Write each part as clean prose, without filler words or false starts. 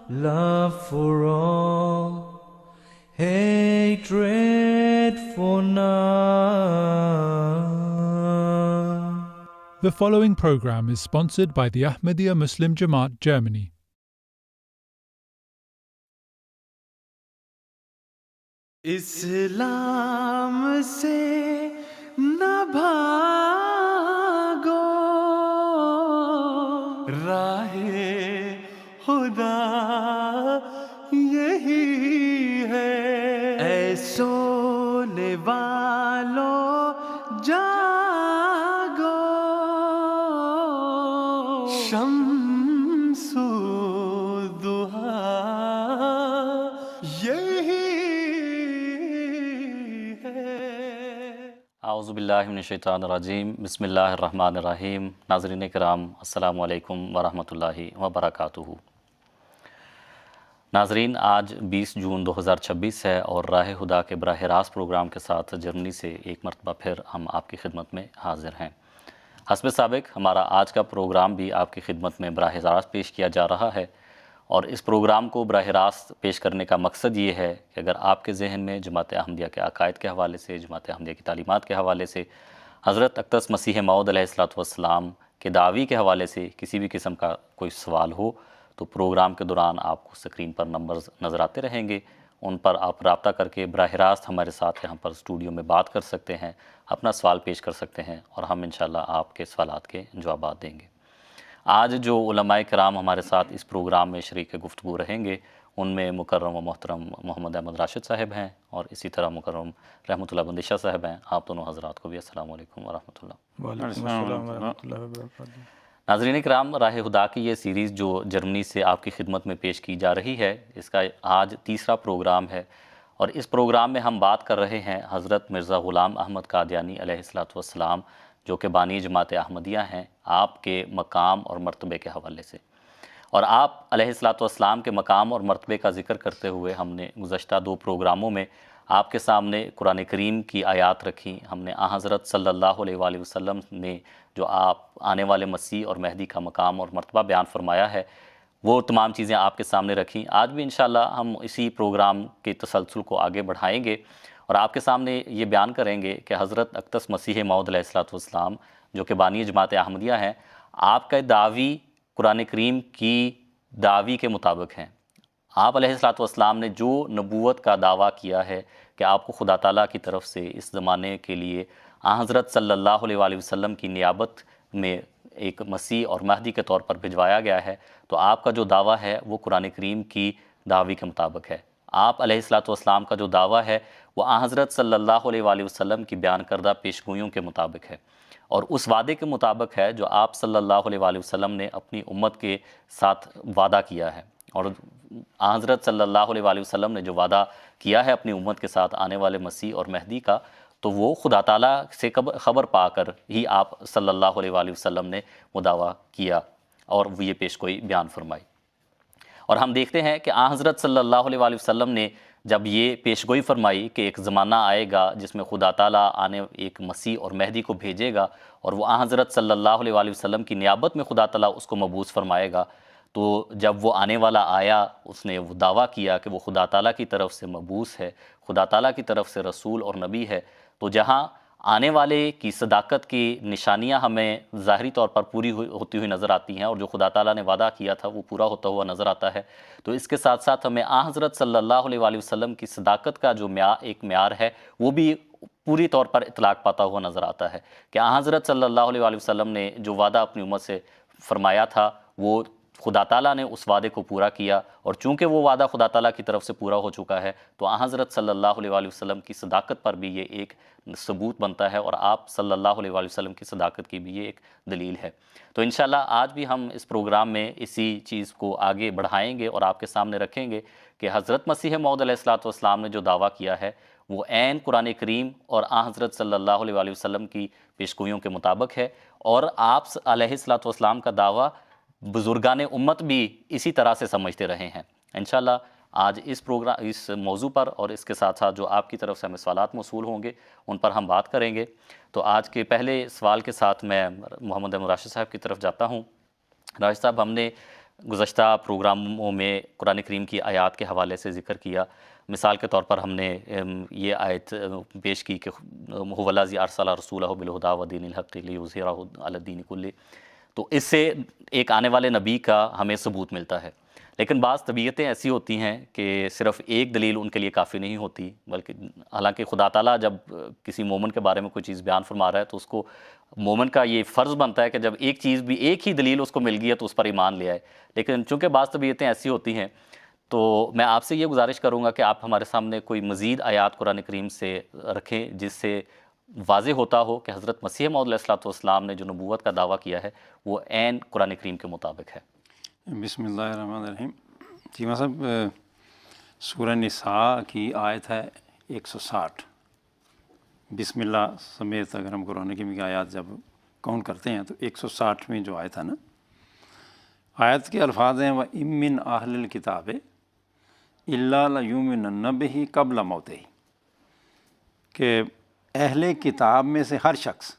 love for all, hatred for none. The following program is sponsored by the Ahmadiyya Muslim Jamaat, Germany. اسلام سے نہ بھاگو، راہ خدا یہی ہے، اے سونے والوں جاگو، شمس الضحیٰ یہی اعوذ باللہ من الشیطان الرجیم، بسم اللہ الرحمن الرحیم۔ ناظرین کرام، السلام علیکم ورحمۃ اللہ وبرکاتہ۔ ناظرین، آج 20 جون 2026 ہے اور راہ خدا کے براہ راست پروگرام کے ساتھ جرمنی سے ایک مرتبہ پھر ہم آپ کی خدمت میں حاضر ہیں۔ حسب سابق ہمارا آج کا پروگرام بھی آپ کی خدمت میں براہ راست پیش کیا جا رہا ہے، اور اس پروگرام کو براہ راست پیش کرنے کا مقصد یہ ہے کہ اگر آپ کے ذہن میں جماعت احمدیہ کے عقائد کے حوالے سے، جماعت احمدیہ کی تعلیمات کے حوالے سے، حضرت اقدس مسیح موعود علیہ السلام کے دعوی کے حوالے سے کسی بھی قسم کا کوئی سوال ہو تو پروگرام کے دوران آپ کو سکرین پر نمبرز نظر آتے رہیں گے، ان پر آپ رابطہ کر کے براہ راست ہمارے ساتھ یہاں پر اسٹوڈیو میں بات کر سکتے ہیں، اپنا سوال پیش کر سکتے ہیں، اور ہم انشاءاللہ آپ کے سوالات کے جوابات دیں گے۔ آج جو علماء کرام ہمارے ساتھ اس پروگرام میں شریک گفتگو رہیں گے، ان میں مکرم و محترم محمد احمد راشد صاحب ہیں، اور اسی طرح مکرم رحمۃ اللہ بندیشہ صاحب ہیں۔ آپ دونوں حضرات کو بھی السلام علیکم ورحمۃ اللہ۔ وعلیکم السلام ورحمۃ اللہ وبرکاتہ۔ ناظرین کرام، راہ خدا کی یہ سیریز جو جرمنی سے آپ کی خدمت میں پیش کی جا رہی ہے، اس کا آج تیسرا پروگرام ہے، اور اس پروگرام میں ہم بات کر رہے ہیں حضرت مرزا غلام احمد قادیانی علیہ السلام جو کہ بانی جماعت احمدیہ ہیں، آپ کے مقام اور مرتبے کے حوالے سے۔ اور آپ علیہ السلام کے مقام اور مرتبے کا ذکر کرتے ہوئے ہم نے گزشتہ 2 پروگراموں میں آپ کے سامنے قرآن کریم کی آیات رکھی، ہم نے حضرت صلی اللہ علیہ وآلہ وسلم نے جو آپ آنے والے مسیح اور مہدی کا مقام اور مرتبہ بیان فرمایا ہے، وہ تمام چیزیں آپ کے سامنے رکھیں۔ آج بھی انشاءاللہ ہم اسی پروگرام کے تسلسل کو آگے بڑھائیں گے اور آپ کے سامنے یہ بیان کریں گے کہ حضرت اقدس مسیح موعود علیہ السلام جو کہ بانی جماعت احمدیہ ہیں، آپ کا دعوی قرآن کریم کی دعوی کے مطابق ہیں۔ آپ علیہ السلام نے جو نبوت کا دعویٰ کیا ہے کہ آپ کو خدا تعالیٰ کی طرف سے اس زمانے کے لیے حضرت صلی اللہ علیہ وآلہ وسلم کی نیابت میں ایک مسیح اور مہدی کے طور پر بھجوایا گیا ہے، تو آپ کا جو دعویٰ ہے وہ قرآن کریم کی دعوی کے مطابق ہے۔ آپ علیہ السلام کا جو دعویٰ ہے وہ حضرت صلی اللہ علیہ وآلہ وسلم کی بیان کردہ پیشگوئیوں کے مطابق ہے، اور اس وعدے کے مطابق ہے جو آپ صلی اللہ علیہ وآلہ وسلم نے اپنی امت کے ساتھ وعدہ کیا ہے۔ اور حضرت صلی اللہ علیہ وآلہ وسلم نے جو وعدہ کیا ہے اپنی امت کے ساتھ آنے والے مسیح اور مہدی کا، تو وہ خدا تعالیٰ سے خبر پا کر ہی آپ صلی اللہ علیہ وآلہ وسلم نے وہ دعویٰ کیا اور وہ یہ پیشگوئی بیان فرمائی۔ اور ہم دیکھتے ہیں کہ حضرت صلی اللہ علیہ وآلہ وسلم نے جب یہ پیشگوئی فرمائی کہ ایک زمانہ آئے گا جس میں خدا تعالیٰ ایک مسیح اور مہدی کو بھیجے گا، اور وہ حضرت صلی اللہ علیہ وآلہ وسلم کی نیابت میں خدا تعالیٰ اس کو مبعوث فرمائے گا، تو جب وہ آنے والا آیا، اس نے وہ دعویٰ کیا کہ وہ خدا تعالیٰ کی طرف سے مبعوث ہے، خدا تعالیٰ کی طرف سے رسول اور نبی ہے، تو جہاں آنے والے کی صداقت کی نشانیاں ہمیں ظاہری طور پر پوری ہوتی ہوئی نظر آتی ہیں، اور جو خدا تعالیٰ نے وعدہ کیا تھا وہ پورا ہوتا ہوا نظر آتا ہے، تو اس کے ساتھ ساتھ ہمیں حضرت صلی اللہ علیہ وآلہ وسلم کی صداقت کا جو ایک معیار ہے وہ بھی پوری طور پر اطلاق پاتا ہوا نظر آتا ہے کہ حضرت صلی اللہ علیہ وآلہ وسلم نے جو وعدہ اپنی امت سے فرمایا تھا وہ خدا تعالیٰ نے اس وعدے کو پورا کیا، اور چونکہ وہ وعدہ خدا تعالیٰ کی طرف سے پورا ہو چکا ہے تو حضرت صلی اللہ علیہ وآلہ وسلم کی صداقت پر بھی یہ ایک ثبوت بنتا ہے، اور آپ صلی اللہ علیہ وآلہ وسلم کی صداقت کی بھی یہ ایک دلیل ہے۔ تو انشاءاللہ آج بھی ہم اس پروگرام میں اسی چیز کو آگے بڑھائیں گے اور آپ کے سامنے رکھیں گے کہ حضرت مسیح موعود علیہ السلام نے جو دعویٰ کیا ہے وہ عین قرآن کریم اور حضرت صلی اللہ علیہ وآلہ وسلم کی پیشگوئیوں کے مطابق ہے، اور آپ علیہ السلام کا دعویٰ بزرگان امت بھی اسی طرح سے سمجھتے رہے ہیں۔ انشاءاللہ آج اس موضوع پر اور اس کے ساتھ ساتھ جو آپ کی طرف سے ہمیں سوالات موصول ہوں گے ان پر ہم بات کریں گے۔ تو آج کے پہلے سوال کے ساتھ میں محمد احمد راشد صاحب کی طرف جاتا ہوں۔ راشد صاحب، ہم نے گزشتہ پروگراموں میں قرآن کریم کی آیات کے حوالے سے ذکر کیا. مثال کے طور پر ہم نے یہ آیت پیش کی کہ هو الذی ارسل رسولہ بالہدی ودین الحق لیظہرہ علی الدین کلہ. تو اس سے ایک آنے والے نبی کا ہمیں ثبوت ملتا ہے. لیکن بعض طبیعتیں ایسی ہوتی ہیں کہ صرف ایک دلیل ان کے لیے کافی نہیں ہوتی، بلکہ حالانکہ خدا تعالیٰ جب کسی مومن کے بارے میں کوئی چیز بیان فرما رہا ہے تو اس کو مومن کا یہ فرض بنتا ہے کہ جب ایک چیز بھی ایک ہی دلیل اس کو مل گئی ہے تو اس پر ایمان لے آئے. لیکن چونکہ بعض طبیعتیں ایسی ہوتی ہیں تو میں آپ سے یہ گزارش کروں گا کہ آپ ہمارے سامنے کوئی مزید آیات قرآن کریم سے رکھیں جس سے واضح ہوتا ہو کہ حضرت مسیح موعود علیہ الصلوۃ والسلام نے جو نبوت کا دعویٰ کیا ہے وہ عین قرآن کریم کے مطابق ہے. بسم اللہ الرحمن الرحیم. جی صاحب، سورہ نساء کی آیت ہے 160. بسم اللہ سمیت اگر ہم قرآن کریم کی آیات جب کاؤنٹ کرتے ہیں تو 160ویں جو آیت ہے نا، آیت کے الفاظ ہیں وَإِن مِّنْ أَهْلِ الْكِتَابِ إِلَّا لَيُؤْمِنَنَّ بِهِ قَبْلَ مَوْتِهِ، کہ اہل کتاب میں سے ہر شخص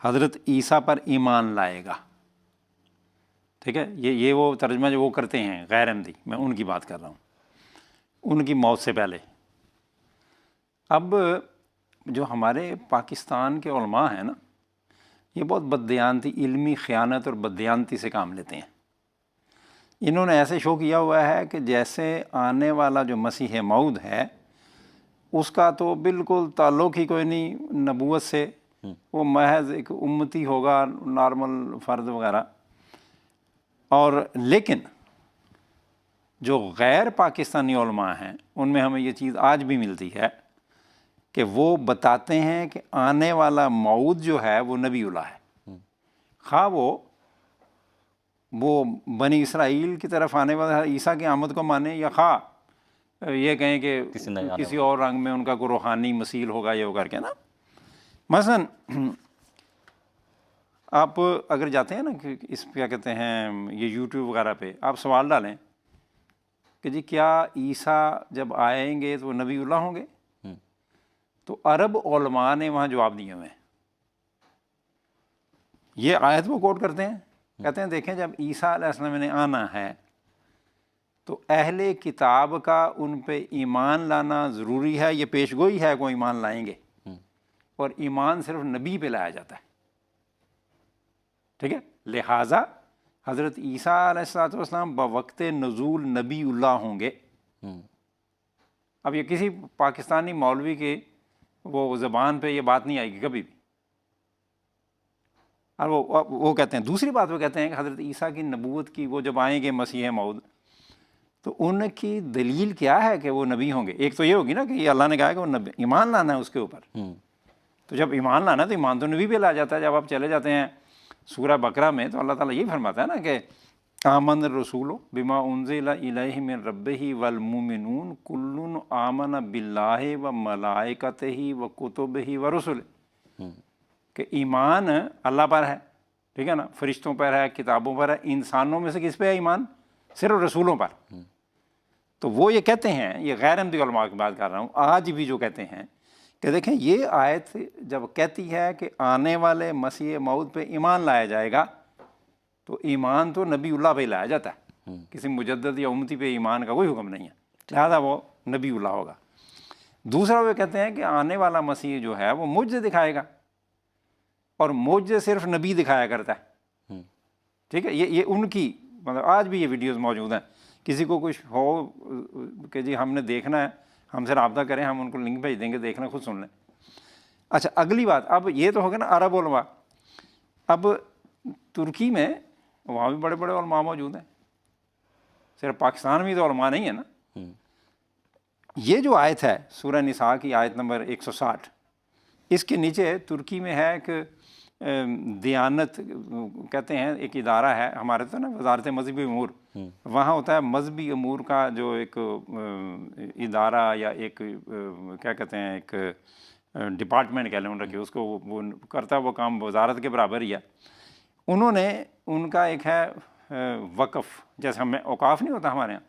حضرت عیسیٰ پر ایمان لائے گا. ٹھیک ہے، یہ وہ ترجمہ جو وہ کرتے ہیں غیر احمدی، میں ان کی بات کر رہا ہوں، ان کی موت سے پہلے. اب جو ہمارے پاکستان کے علماء ہیں نا، یہ بہت بددیانتی، علمی خیانت اور بددیانتی سے کام لیتے ہیں. انہوں نے ایسے شو کیا ہوا ہے کہ جیسے آنے والا جو مسیح موعود ہے اس کا تو بالکل تعلق ہی کوئی نہیں نبوت سے، وہ محض ایک امتی ہوگا، نارمل فرد وغیرہ. اور لیکن جو غیر پاکستانی علماء ہیں ان میں ہمیں یہ چیز آج بھی ملتی ہے کہ وہ بتاتے ہیں کہ آنے والا موعود جو ہے وہ نبی اللہ ہے، خواہ وہ بنی اسرائیل کی طرف آنے والا عیسیٰ کی آمد کو مانے، یا خواہ یہ کہیں کہ کسی اور رنگ میں ان کا کوئی روحانی مثیل ہوگا یہ کر کے نا. مثلا آپ اگر جاتے ہیں نا کہ اس پہ کیا کہتے ہیں یہ یوٹیوب وغیرہ پہ آپ سوال ڈالیں کہ جی کیا عیسیٰ جب آئیں گے تو وہ نبی اللہ ہوں گے، تو عرب علماء نے وہاں جواب دیے ہوئے ہیں. یہ آیت وہ کوٹ کرتے ہیں، کہتے ہیں دیکھیں جب عیسیٰ علیہ السلام نے آنا ہے تو اہل کتاب کا ان پہ ایمان لانا ضروری ہے، یہ پیش گوئی ہے وہ ایمان لائیں گے، اور ایمان صرف نبی پہ لایا جاتا ہے. ٹھیک ہے، لہٰذا حضرت عیسیٰ علیہ السلام بوقت نزول نبی اللہ ہوں گے. اب یہ کسی پاکستانی مولوی کے وہ زبان پہ یہ بات نہیں آئے گی کبھی بھی. اور وہ کہتے ہیں دوسری بات، وہ کہتے ہیں کہ حضرت عیسیٰ کی نبوت کی وہ جب آئیں گے مسیح موعود تو ان کی دلیل کیا ہے کہ وہ نبی ہوں گے. ایک تو یہ ہوگی نا کہ یہ اللہ نے کہا کہ وہ نبی، ایمان لانا ہے اس کے اوپر. تو جب ایمان لانا ہے تو ایمان تو نبی پہ لا جاتا ہے. جب آپ چلے جاتے ہیں سورہ بقرہ میں تو اللہ تعالیٰ یہی فرماتا ہے نا کہ آمن الرسول بما انزل الیہ من ربہ والمؤمنون کل آمن باللہ وملائکتہ وکتبہ ورسلہ، کہ ایمان اللہ پر ہے، ٹھیک ہے نا، فرشتوں پر ہے، کتابوں پر ہے. انسانوں میں سے کس پہ ہے ایمان؟ صرف رسولوں پر. تو وہ یہ کہتے ہیں، یہ غیر احمدی علماء کی بات کر رہا ہوں، آج بھی جو کہتے ہیں کہ دیکھیں یہ آیت جب کہتی ہے کہ آنے والے مسیح موعود پہ ایمان لایا جائے گا تو ایمان تو نبی اللہ پہ لایا جاتا ہے، کسی مجدد یا امتی پہ ایمان کا کوئی حکم نہیں ہے، لہٰذا وہ نبی اللہ ہوگا. دوسرا وہ کہتے ہیں کہ آنے والا مسیح جو ہے وہ معجزے دکھائے گا، اور معجزے صرف نبی دکھایا کرتا ہے. ٹھیک ہے، یہ ان کی مطلب آج بھی یہ ویڈیوز موجود ہیں. کسی کو کچھ ہو کہ جی ہم نے دیکھنا ہے، ہم سے رابطہ کریں، ہم ان کو لنک بھیج دیں گے، دیکھنا خود سن لیں. اچھا اگلی بات، اب یہ تو ہوگا نا عرب علماء. اب ترکی میں وہاں بھی بڑے بڑے علماء موجود ہیں، صرف پاکستان میں تو علماء نہیں ہے نا. یہ جو آیت ہے سورہ نساء کی آیت نمبر 160، اس کے نیچے ترکی میں ہے کہ دیانت کہتے ہیں ایک ادارہ ہے، ہمارے تو نا وزارت مذہبی امور، وہاں ہوتا ہے مذہبی امور کا جو ایک ادارہ یا ایک کیا کہتے ہیں ایک ڈپارٹمنٹ کہہ لیں رکھے اس کو، وہ کرتا ہے وہ کام وزارت کے برابر ہی ہے. انہوں نے ان کا ایک ہے وقف، جیسے ہمیں اوقاف نہیں ہوتا ہمارے یہاں،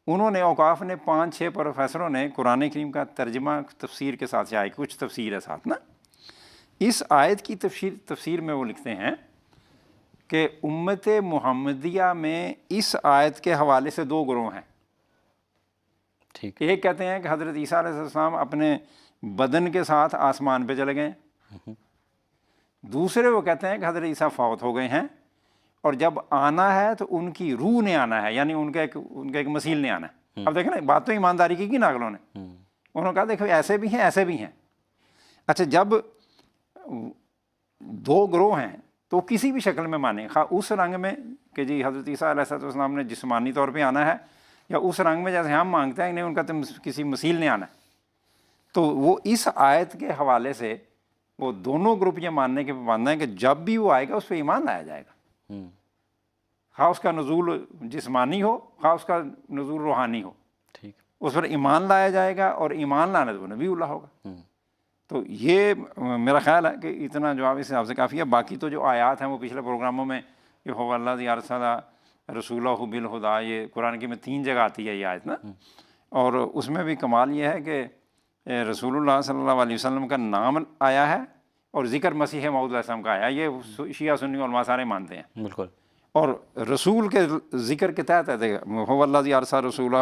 انہوں نے اوقاف نے 5-6 پروفیسروں نے قرآن کریم کا ترجمہ تفسیر کے ساتھ سے آئی، کچھ تفسیر ہے ساتھ نا. اس آیت کی تفسیر میں وہ لکھتے ہیں کہ امت محمدیہ میں اس آیت کے حوالے سے دو گروہ ہیں. ٹھیک. ایک کہتے ہیں کہ حضرت عیسیٰ علیہ السلام اپنے بدن کے ساتھ آسمان پہ چلے گئے. دوسرے وہ کہتے ہیں کہ حضرت عیسیٰ فوت ہو گئے ہیں اور جب آنا ہے تو ان کی روح نے آنا ہے, یعنی ان کا ایک مسیح نے آنا ہے. اب دیکھیں نا, بات تو ایمانداری کی ناقلوں نے, انہوں نے کہا دیکھو ایسے بھی ہیں ایسے بھی ہیں. اچھا, جب دو گروہ ہیں تو کسی بھی شکل میں مانیں, خواہ اس رنگ میں کہ جی حضرت عیسیٰ علیہ السلام نے جسمانی طور پہ آنا ہے, یا اس رنگ میں جیسے ہم مانگتے ہیں کہ نہیں ان کا تو کسی مسیح نے آنا ہے, تو وہ اس آیت کے حوالے سے وہ دونوں گروپ یہ ماننے کے پابند ہیں کہ جب بھی وہ آئے گا اس پہ ایمان لایا جائے گا, خواہ اس کا نزول جسمانی ہو خواہ اس کا نزول روحانی ہو. ٹھیک. اس پر ایمان لایا جائے گا, اور ایمان لانا تو نبی اللہ ہوگا. تو یہ میرا خیال ہے کہ اتنا جواب اس حساب سے کافی ہے. باقی تو جو آیات ہیں وہ پچھلے پروگراموں میں کہ ہو اللہ ذی ارسلہ رسولہ بالہدیٰ, یہ قرآن کی میں 3 جگہ آتی ہے یہ آیت نا, اور اس میں بھی کمال یہ ہے کہ رسول اللہ صلی اللہ علیہ وسلم کا نام آیا ہے اور ذکر مسیح موعود علیہ السلام کا آیا ہے. یہ شیعہ سنی علماء سارے مانتے ہیں. بالکل. اور رسول کے ذکر کے تحت ہے, ہو اللہ ذی ارسلہ رسولہ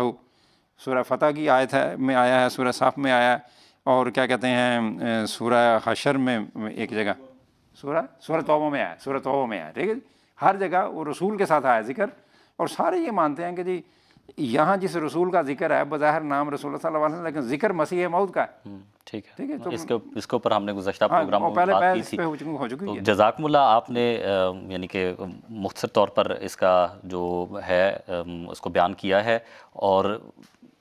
سورہ فتح کی آیت ہے میں آیا ہے, سورہ صف میں آیا ہے, اور کیا کہتے ہیں سورہ حشر میں ایک جگہ, سورہ توبہ میں آیا, سورہ توبہ میں آیا. ٹھیک ہے, ہر جگہ وہ رسول کے ساتھ آیا ذکر. اور سارے یہ مانتے ہیں کہ جی یہاں جس رسول کا ذکر ہے بظاہر نام رسول اللہ صلی اللہ علیہ وسلم, لیکن ذکر مسیح موعود کا ہے. ٹھیک ہے. ٹھیک ہے, تو اس کے اوپر ہم نے گزشتہ پروگرام میں بات کی تھی. ہو چکی ہے. جزاکم اللہ, آپ نے یعنی کہ مختصر طور پر اس کا جو ہے اس کو بیان کیا ہے, اور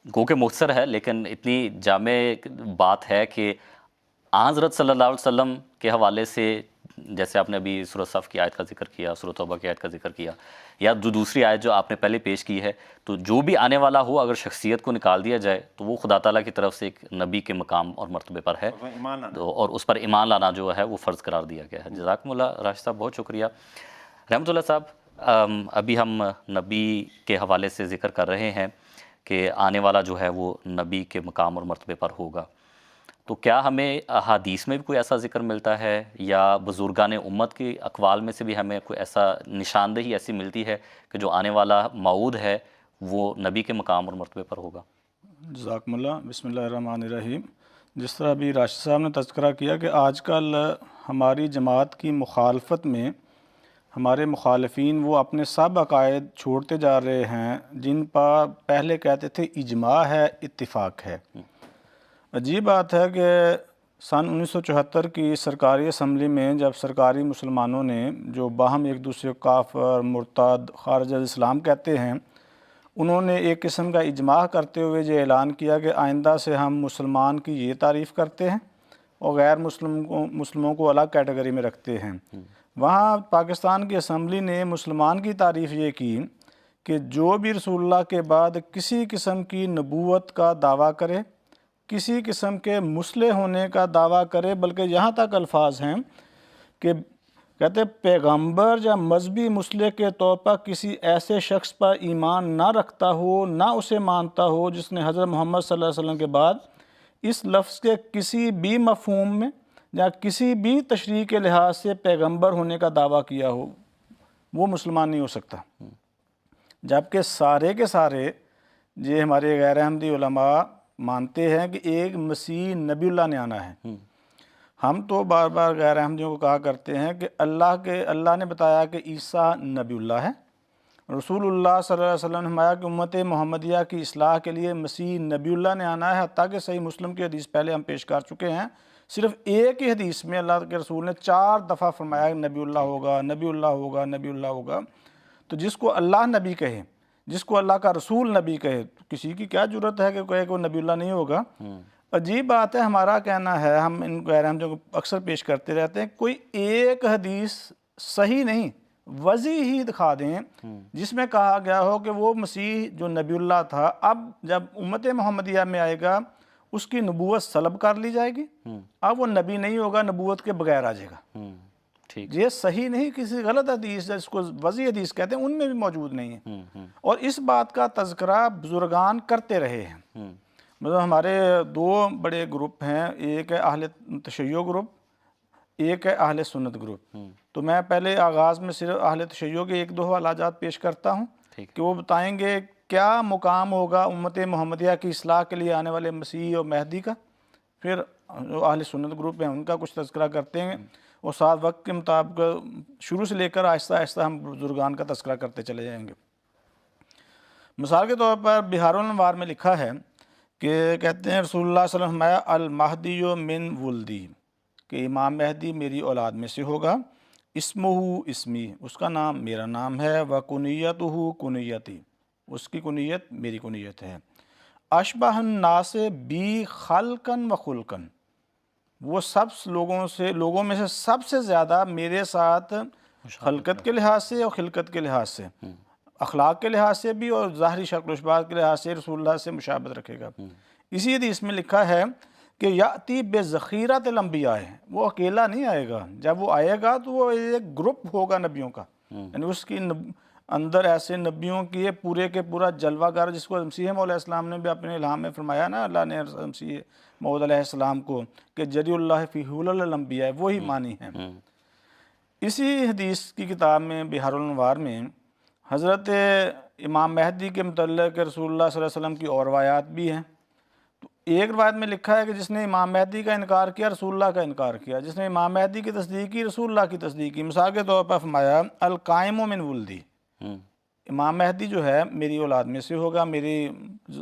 گو کہ مختصر ہے لیکن اتنی جامع بات ہے کہ حضرت صلی اللہ علیہ وسلم کے حوالے سے, جیسے آپ نے ابھی سورہ صف کی آیت کا ذکر کیا, سورہ توبہ کی آیت کا ذکر کیا, یا جو دوسری آیت جو آپ نے پہلے پیش کی ہے, تو جو بھی آنے والا ہو اگر شخصیت کو نکال دیا جائے تو وہ خدا تعالیٰ کی طرف سے ایک نبی کے مقام اور مرتبے پر ہے, اور اس پر ایمان لانا جو ہے وہ فرض قرار دیا گیا ہے. جزاکم اللہ راشد صاحب, بہت شکریہ. رحمۃ اللہ صاحب, ابھی ہم نبی کے حوالے سے ذکر کر رہے ہیں کہ آنے والا جو ہے وہ نبی کے مقام اور مرتبے پر ہوگا, تو کیا ہمیں احادیث میں بھی کوئی ایسا ذکر ملتا ہے, یا بزرگان امت کی اقوال میں سے بھی ہمیں کوئی ایسا نشاندہی ایسی ملتی ہے کہ جو آنے والا موعود ہے وہ نبی کے مقام اور مرتبے پر ہوگا؟ جزاکم اللہ. بسم اللہ الرحمن الرحیم. جس طرح ابھی راشد صاحب نے تذکرہ کیا کہ آج کل ہماری جماعت کی مخالفت میں ہمارے مخالفین وہ اپنے سب عقائد چھوڑتے جا رہے ہیں جن پر پہلے کہتے تھے اجماع ہے, اتفاق ہے. عجیب بات ہے کہ سن 1974 کی سرکاری اسمبلی میں جب سرکاری مسلمانوں نے جو باہم ایک دوسرے کو کافر, مرتد, خارج از اسلام کہتے ہیں, انہوں نے ایک قسم کا اجماع کرتے ہوئے یہ اعلان کیا کہ آئندہ سے ہم مسلمان کی یہ تعریف کرتے ہیں اور غیر مسلموں کو الگ کیٹیگری میں رکھتے ہیں. وہاں پاکستان کی اسمبلی نے مسلمان کی تعریف یہ کی کہ جو بھی رسول اللہ کے بعد کسی قسم کی نبوت کا دعویٰ کرے, کسی قسم کے مصلح ہونے کا دعویٰ کرے, بلکہ یہاں تک الفاظ ہیں کہ کہتے پیغمبر یا مذہبی مصلح کے طور پر کسی ایسے شخص پر ایمان نہ رکھتا ہو, نہ اسے مانتا ہو جس نے حضرت محمد صلی اللہ علیہ وسلم کے بعد اس لفظ کے کسی بھی مفہوم میں یا کسی بھی تشریح کے لحاظ سے پیغمبر ہونے کا دعویٰ کیا ہو, وہ مسلمان نہیں ہو سکتا. جبکہ سارے کے سارے یہ ہمارے غیر احمدی علماء مانتے ہیں کہ ایک مسیح نبی اللہ نے آنا ہے. ہم تو بار بار غیر احمدیوں کو کہا کرتے ہیں کہ اللہ نے بتایا کہ عیسیٰ نبی اللہ ہے, رسول اللہ صلی اللہ علیہ وسلم نے فرمایا کہ امت محمدیہ کی اصلاح کے لیے مسیح نبی اللہ نے آنا ہے. حتیٰ کہ صحیح مسلم کی حدیث پہلے ہم پیش کر چکے ہیں, صرف ایک ہی حدیث میں اللہ کے رسول نے 4 دفعہ فرمایا کہ نبی اللہ ہوگا, نبی اللہ ہوگا, نبی اللہ ہوگا. تو جس کو اللہ نبی کہے, جس کو اللہ کا رسول نبی کہے, تو کسی کی کیا جرت ہے کہ کہے کہ وہ نبی اللہ نہیں ہوگا. عجیب بات ہے, ہمارا کہنا ہے, ہم ان غیر احمدیوں کو اکثر پیش کرتے رہتے ہیں, کوئی ایک حدیث صحیح نہیں وضیح ہی دکھا دیں جس میں کہا گیا ہو کہ وہ مسیح جو نبی اللہ تھا اب جب امت محمدیہ میں آئے گا اس کی نبوت سلب کر لی جائے گی, اب وہ نبی نہیں ہوگا, نبوت کے بغیر آ جائے گا. یہ صحیح نہیں, کسی غلط حدیث جس کو وضیح حدیث کہتے ہیں ان میں بھی موجود نہیں ہے. اور اس بات کا تذکرہ بزرگان کرتے رہے ہیں. مطلب ہمارے 2 بڑے گروپ ہیں, ایک ہے اہل تشیع گروپ ایک ہے اہل سنت گروپ. تو میں پہلے آغاز میں صرف اہل تشیع کے ایک دو حوالہ جات پیش کرتا ہوں کہ وہ بتائیں گے کیا مقام ہوگا امت محمدیہ کی اصلاح کے لیے آنے والے مسیح اور مہدی کا. پھر جو اہل سنت گروپ ہیں ان کا کچھ تذکرہ کرتے ہیں، اور ساتھ وقت کے مطابق شروع سے لے کر آہستہ آہستہ ہم بزرگان کا تذکرہ کرتے چلے جائیں گے. مثال کے طور پر بحار الانوار میں لکھا ہے کہ کہتے ہیں رسول اللہ صلی اللہ علیہ وسلم المہدی من ولدی، کہ امام مہدی میری اولاد میں سے ہوگا. اسمہ اسمی، اس کا نام میرا نام ہے. و کنیتہ کنیتی، اس کی کنیت میری کنیت ہے. اشبہ الناس بی خلقن و خلقن، وہ سب لوگوں میں سے سب سے زیادہ میرے ساتھ خلقت کے لحاظ سے اور خلقت کے لحاظ سے، اخلاق کے لحاظ سے بھی اور ظاہری شکل و شباہ کے لحاظ سے رسول اللہ سے مشابہت رکھے گا. اسی حدیث میں لکھا ہے کہ یاتی بذخیرۃ الانبیاء، وہ اکیلا نہیں آئے گا. جب وہ آئے گا تو وہ ایک گروپ ہوگا نبیوں کا، یعنی اس کی اندر ایسے نبیوں کی پورے کے پورا جلوہ گر، جس کو مسیح موعود علیہ السلام نے بھی اپنے الہام میں فرمایا نا، اللہ نے مسیح موعود علیہ السلام کو کہ جری اللہ فی حلل الانبیاء، وہی معنی ہیں. اسی حدیث کی کتاب میں بحار الانوار میں حضرت امام مہدی کے متعلق رسول اللہ صلی اللہ علیہ وسلم کی اور روایات بھی ہیں. تو ایک روایت میں لکھا ہے کہ جس نے امام مہدی کا انکار کیا رسول اللہ کا انکار کیا، جس نے امام مہدی کی تصدیق کی رسول اللہ کی تصدیق کی. مثال کے طور پر فرمایا القائم من ولدی، امام مہدی جو ہے میری اولاد میں سے ہوگا، میری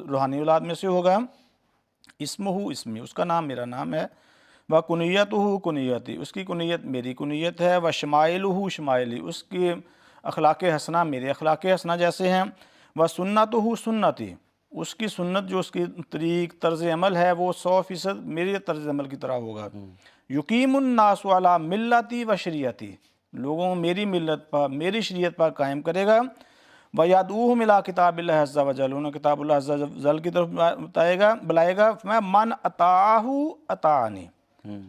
روحانی اولاد میں سے ہوگا. اسمہ اسمی، اس کا نام میرا نام ہے. و کنیتہ کنیتی، اس کی کنیت میری کنیت ہے. و شمائلہ شمائلی، اس کی اخلاق حسنہ میرے اخلاق حسنہ جیسے ہیں. و سنتہ سنتی، اس کی سنت جو اس کی طریق طرز عمل ہے وہ 100% میری طرز عمل کی طرح ہوگا. یقیم الناس علی ملتی و شریعتی، لوگوں میری ملت پر میری شریعت پر قائم کرے گا. وَيَدْعُوهُمْ إِلَىٰ کتاب اللہ عز وجل، انہیں کتاب اللہ عز وجل کی طرف بلائے گا. من اطاعہ اطاعنی،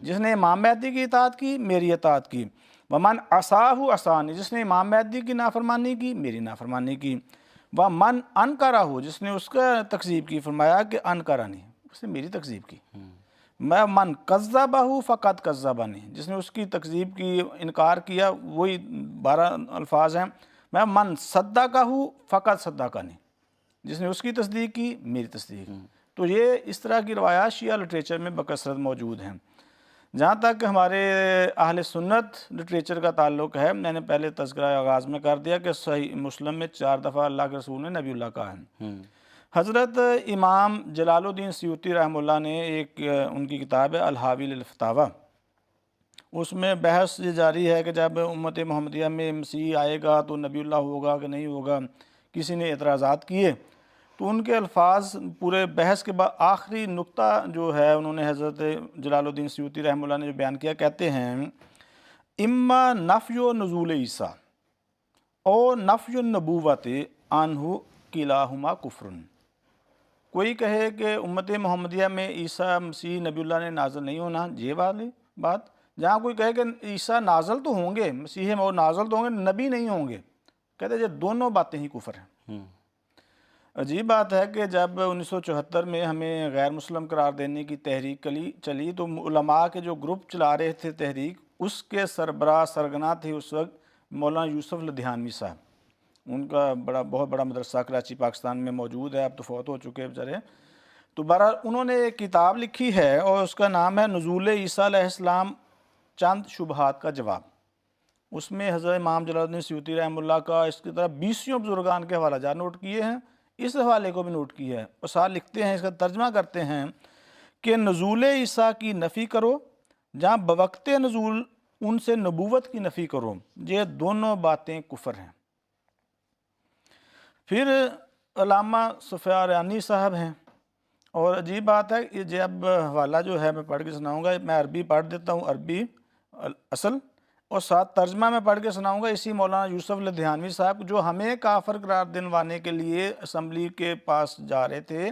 جس نے امام مہدی کی اطاعت کی میری اطاعت کی. ومن عصاہ عصانی، جس نے امام مہدی کی نافرمانی کی میری نافرمانی کی. ومن انکرہ، جس نے اس کا تکذیب کی، فرمایا کہ انکرانی، اس نے میری تکذیب کی. من کذبہ فقط کذبنی، جس نے اس کی تکذیب کی انکار کیا، وہی 12 الفاظ ہیں. من صدقہ فقط صدقنی، جس نے اس کی تصدیق کی میری تصدیق. تو یہ اس طرح کی روایات شیعہ لٹریچر میں بکثرت موجود ہیں. جہاں تک ہمارے اہل سنت لٹریچر کا تعلق ہے، میں نے پہلے تذکرہ آغاز میں کر دیا کہ صحیح مسلم میں 4 دفعہ اللہ کے رسول نے نبی اللہ کہا ہے. حضرت امام جلال الدین سیوطی رحمہ اللہ نے ایک ان کی کتاب ہے الحاوی للفتاوی، اس میں بحث یہ جاری ہے کہ جب امت محمدیہ میں مسیح آئے گا تو نبی اللہ ہوگا کہ نہیں ہوگا. کسی نے اعتراضات کیے تو ان کے الفاظ پورے بحث کے بعد آخری نقطہ جو ہے انہوں نے حضرت جلال الدین سیوطی رحمہ اللہ نے جو بیان کیا، کہتے ہیں اما نفی و نزول عیسیٰ او نفی النبوت عنہ کلاہما کفر. کوئی کہے کہ امت محمدیہ میں عیسیٰ مسیح نبی اللہ نے نازل نہیں ہونا، یہ والی بات. جہاں کوئی کہے کہ عیسیٰ نازل تو ہوں گے، مسیح موعود نازل تو ہوں گے، نبی نہیں ہوں گے، کہتے ہیں یہ دونوں باتیں ہی کفر ہیں. عجیب بات ہے کہ جب 1974 میں ہمیں غیر مسلم قرار دینے کی تحریک چلی تو علماء کے جو گروپ چلا رہے تھے تحریک، اس کے سربراہ سرگنا تھے اس وقت مولانا یوسف لدھیانوی صاحب. ان کا بہت بڑا مدرسہ کراچی پاکستان میں موجود ہے، اب تو فوت ہو چکے بیچارے. تو بہرحال انہوں نے ایک کتاب لکھی ہے اور اس کا نام ہے نزول عیسیٰ علیہ السلام چند شبہات کا جواب. اس میں حضرت امام جلال الدین سیوطی رحمہ اللہ کا اس کی طرح 20 بزرگان کے حوالہ جات نوٹ کیے ہیں، اس حوالے کو بھی نوٹ کیا ہے. اور ساتھ لکھتے ہیں، اس کا ترجمہ کرتے ہیں کہ نزول عیسیٰ کی نفی کرو جہاں بوقت نزول ان سے نبوت کی نفی کرو، یہ دونوں باتیں کفر ہیں. پھر علامہ سفیارانی صاحب ہیں، اور عجیب بات ہے کہ جب حوالہ جو ہے میں پڑھ کے سناؤں گا، میں عربی پڑھ دیتا ہوں، عربی اصل، اور ساتھ ترجمہ میں پڑھ کے سناؤں گا اسی مولانا یوسف لدھیانوی صاحب جو ہمیں کافر قرار دلوانے کے لیے اسمبلی کے پاس جا رہے تھے،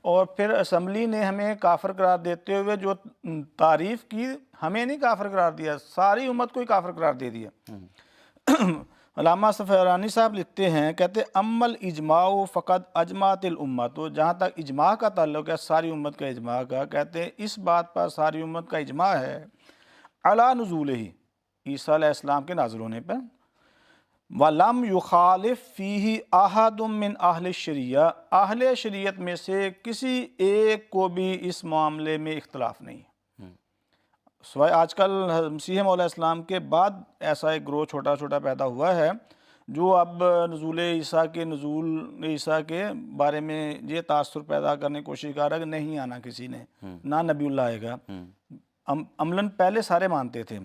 اور پھر اسمبلی نے ہمیں کافر قرار دیتے ہوئے جو تعریف کی، ہمیں نہیں کافر قرار دیا، ساری امت کو ہی کافر قرار دے دیا. علامہ سفیرانی صاحب لکھتے ہیں، کہتے امل اجماع فقط اجماعت الامہ. تو جہاں تک اجماع کا تعلق ہے ساری امت کا اجماع کا، کہتے ہیں اس بات پر ساری امت کا اجماع ہے علی نزول ہی، عیسیٰ علیہ السلام کے نازل ہونے پر، وَلَمْ يُخَالِفْ فِيهِ أَحَدٌ مِّنْ أَهْلِ الشَّرِيعَةِ، اہل شریعت میں سے کسی ایک کو بھی اس معاملے میں اختلاف نہیں، سوائے آج کل مسیح موعود علیہ السلام کے بعد ایسا ایک گروہ چھوٹا چھوٹا پیدا ہوا ہے جو اب نزول عیسیٰ کے بارے میں یہ تاثر پیدا کرنے کی کوشش کر رہا ہے کہ نہیں آنا کسی نے، نہ نبی اللہ آئے گا، عملاً پہلے سارے مانتے تھے۔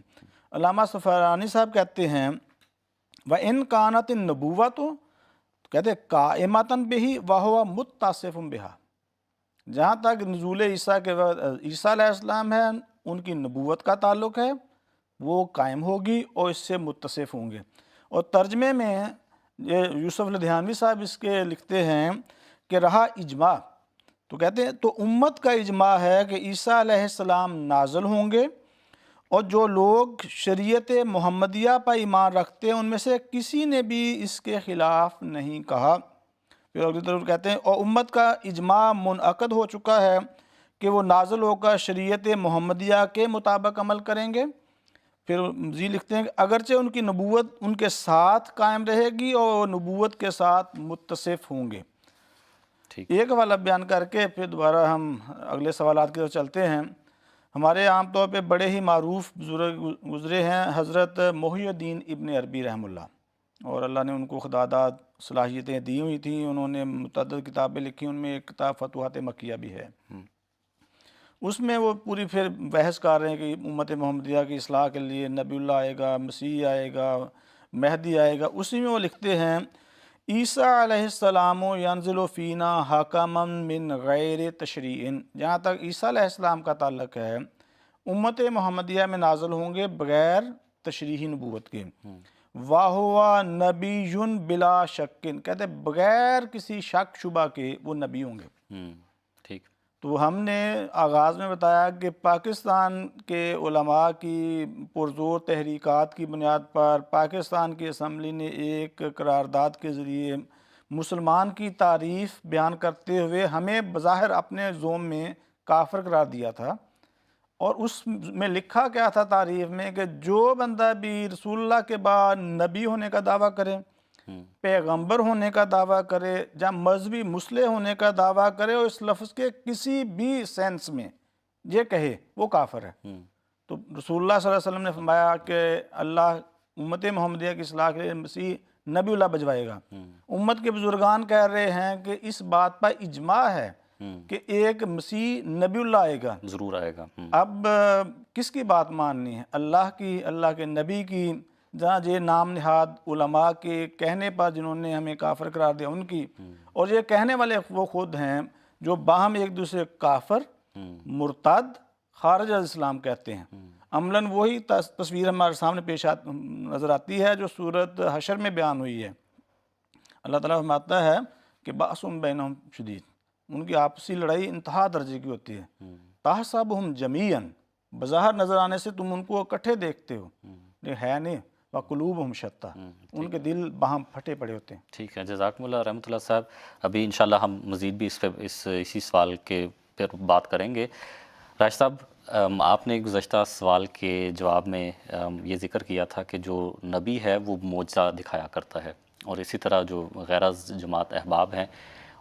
علامہ صفرانی صاحب کہتے ہیں وَإِنْ كَانَتِ النُّبُوَّةُ، کہتے ہیں قَائِمَةً بِهِ وَهُوَ مُتَّصِفٌ بِهَا، جہاں تک نزول عیسیٰ کے وقت عیسیٰ علیہ السلام ہے ان کی نبوت کا تعلق ہے، وہ قائم ہوگی اور اس سے متصف ہوں گے۔ اور ترجمے میں یوسف لدھیانوی صاحب اس کے لکھتے ہیں کہ رہا اجماع، تو کہتے ہیں تو امت کا اجماع ہے کہ عیسیٰ علیہ السلام نازل ہوں گے، اور جو لوگ شریعت محمدیہ پر ایمان رکھتے ہیں ان میں سے کسی نے بھی اس کے خلاف نہیں کہا۔ پھر اگلی طرف کہتے ہیں اور امت کا اجماع منعقد ہو چکا ہے کہ وہ نازل ہو کر شریعت محمدیہ کے مطابق عمل کریں گے۔ پھر مزید لکھتے ہیں کہ اگرچہ ان کی نبوت ان کے ساتھ قائم رہے گی اور نبوت کے ساتھ متصف ہوں گے۔ ایک حوالہ بیان کر کے پھر دوبارہ ہم اگلے سوالات کی طرف چلتے ہیں۔ ہمارے عام طور پہ بڑے ہی معروف بزرگ گزرے ہیں حضرت محی الدین ابن عربی رحمہ اللہ، اور اللہ نے ان کو خداداد صلاحیتیں دی ہوئی تھیں، انہوں نے متعدد کتابیں لکھی، ان میں ایک کتاب فتوحات مکیہ بھی ہے۔ اس میں وہ پوری پھر بحث کر رہے ہیں کہ امت محمدیہ کی اصلاح کے لیے نبی اللہ آئے گا، مسیح آئے گا، مہدی آئے گا۔ اسی میں وہ لکھتے ہیں عیسیٰ علیہ السلام ینزل فینا حکما من غیر تشریع، جہاں تک عیسیٰ علیہ السلام کا تعلق ہے امت محمدیہ میں نازل ہوں گے بغیر تشریحی نبوت کے، وَهُوَ نَبِيٌّ بِلَا شَكٍ، کہتے ہیں بغیر کسی شک شبہ کے وہ نبی ہوں گے۔ ٹھیک، تو ہم نے آغاز میں بتایا کہ پاکستان کے علماء کی پرزور تحریکات کی بنیاد پر پاکستان کی اسمبلی نے ایک قرارداد کے ذریعے مسلمان کی تعریف بیان کرتے ہوئے ہمیں بظاہر اپنے زوم میں کافر قرار دیا تھا، اور اس میں لکھا کیا تھا تعریف میں کہ جو بندہ بھی رسول اللہ کے بعد نبی ہونے کا دعویٰ کرے، پیغمبر ہونے کا دعویٰ کرے، یا مذہبی مصلح ہونے کا دعویٰ کرے اور اس لفظ کے کسی بھی سینس میں یہ کہے وہ کافر ہے۔ تو رسول اللہ صلی اللہ علیہ وسلم نے فرمایا کہ اللہ امت محمدیہ کی اصلاح کے لیے مسیح نبی اللہ بھجوائے گا۔ امت کے بزرگان کہہ رہے ہیں کہ اس بات پر اجماع ہے کہ ایک مسیح نبی اللہ آئے گا، ضرور آئے گا۔ اب کس کی بات ماننی ہے، اللہ کی، اللہ کے نبی کی، جہاں یہ نام نہاد علماء کے کہنے پر جنہوں نے ہمیں کافر قرار دیا ان کی، اور یہ کہنے والے وہ خود ہیں جو باہم ایک دوسرے کافر، مرتد، خارج از اسلام کہتے ہیں۔ عملاً وہی تصویر ہمارے سامنے پیش نظر آتی ہے جو صورت حشر میں بیان ہوئی ہے۔ اللہ تعالیٰ فرماتا ہے کہ بَأْسٌ بَيْنَهُمْ شدید، ان کی آپسی لڑائی انتہا درجے کی ہوتی ہے۔ تَحْسَبُهُمْ جَمِيعًا، بظاہر نظر آنے سے تم ان کو اکٹھے دیکھتے ہو، لیکن ہے نہیں، وَقُلُوبُهُمْ شَتَّىٰ، ان کے دل باہم پھٹے پڑے ہوتے ہیں۔ ٹھیک ہے، جزاکم اللہ رحمۃ اللہ صاحب۔ ابھی انشاءاللہ ہم مزید بھی اسی سوال کے پر بات کریں گے۔ راشد صاحب، آپ نے گزشتہ سوال کے جواب میں یہ ذکر کیا تھا کہ جو نبی ہے وہ معجزہ دکھایا کرتا ہے، اور اسی طرح جو غیر جماعت احباب ہیں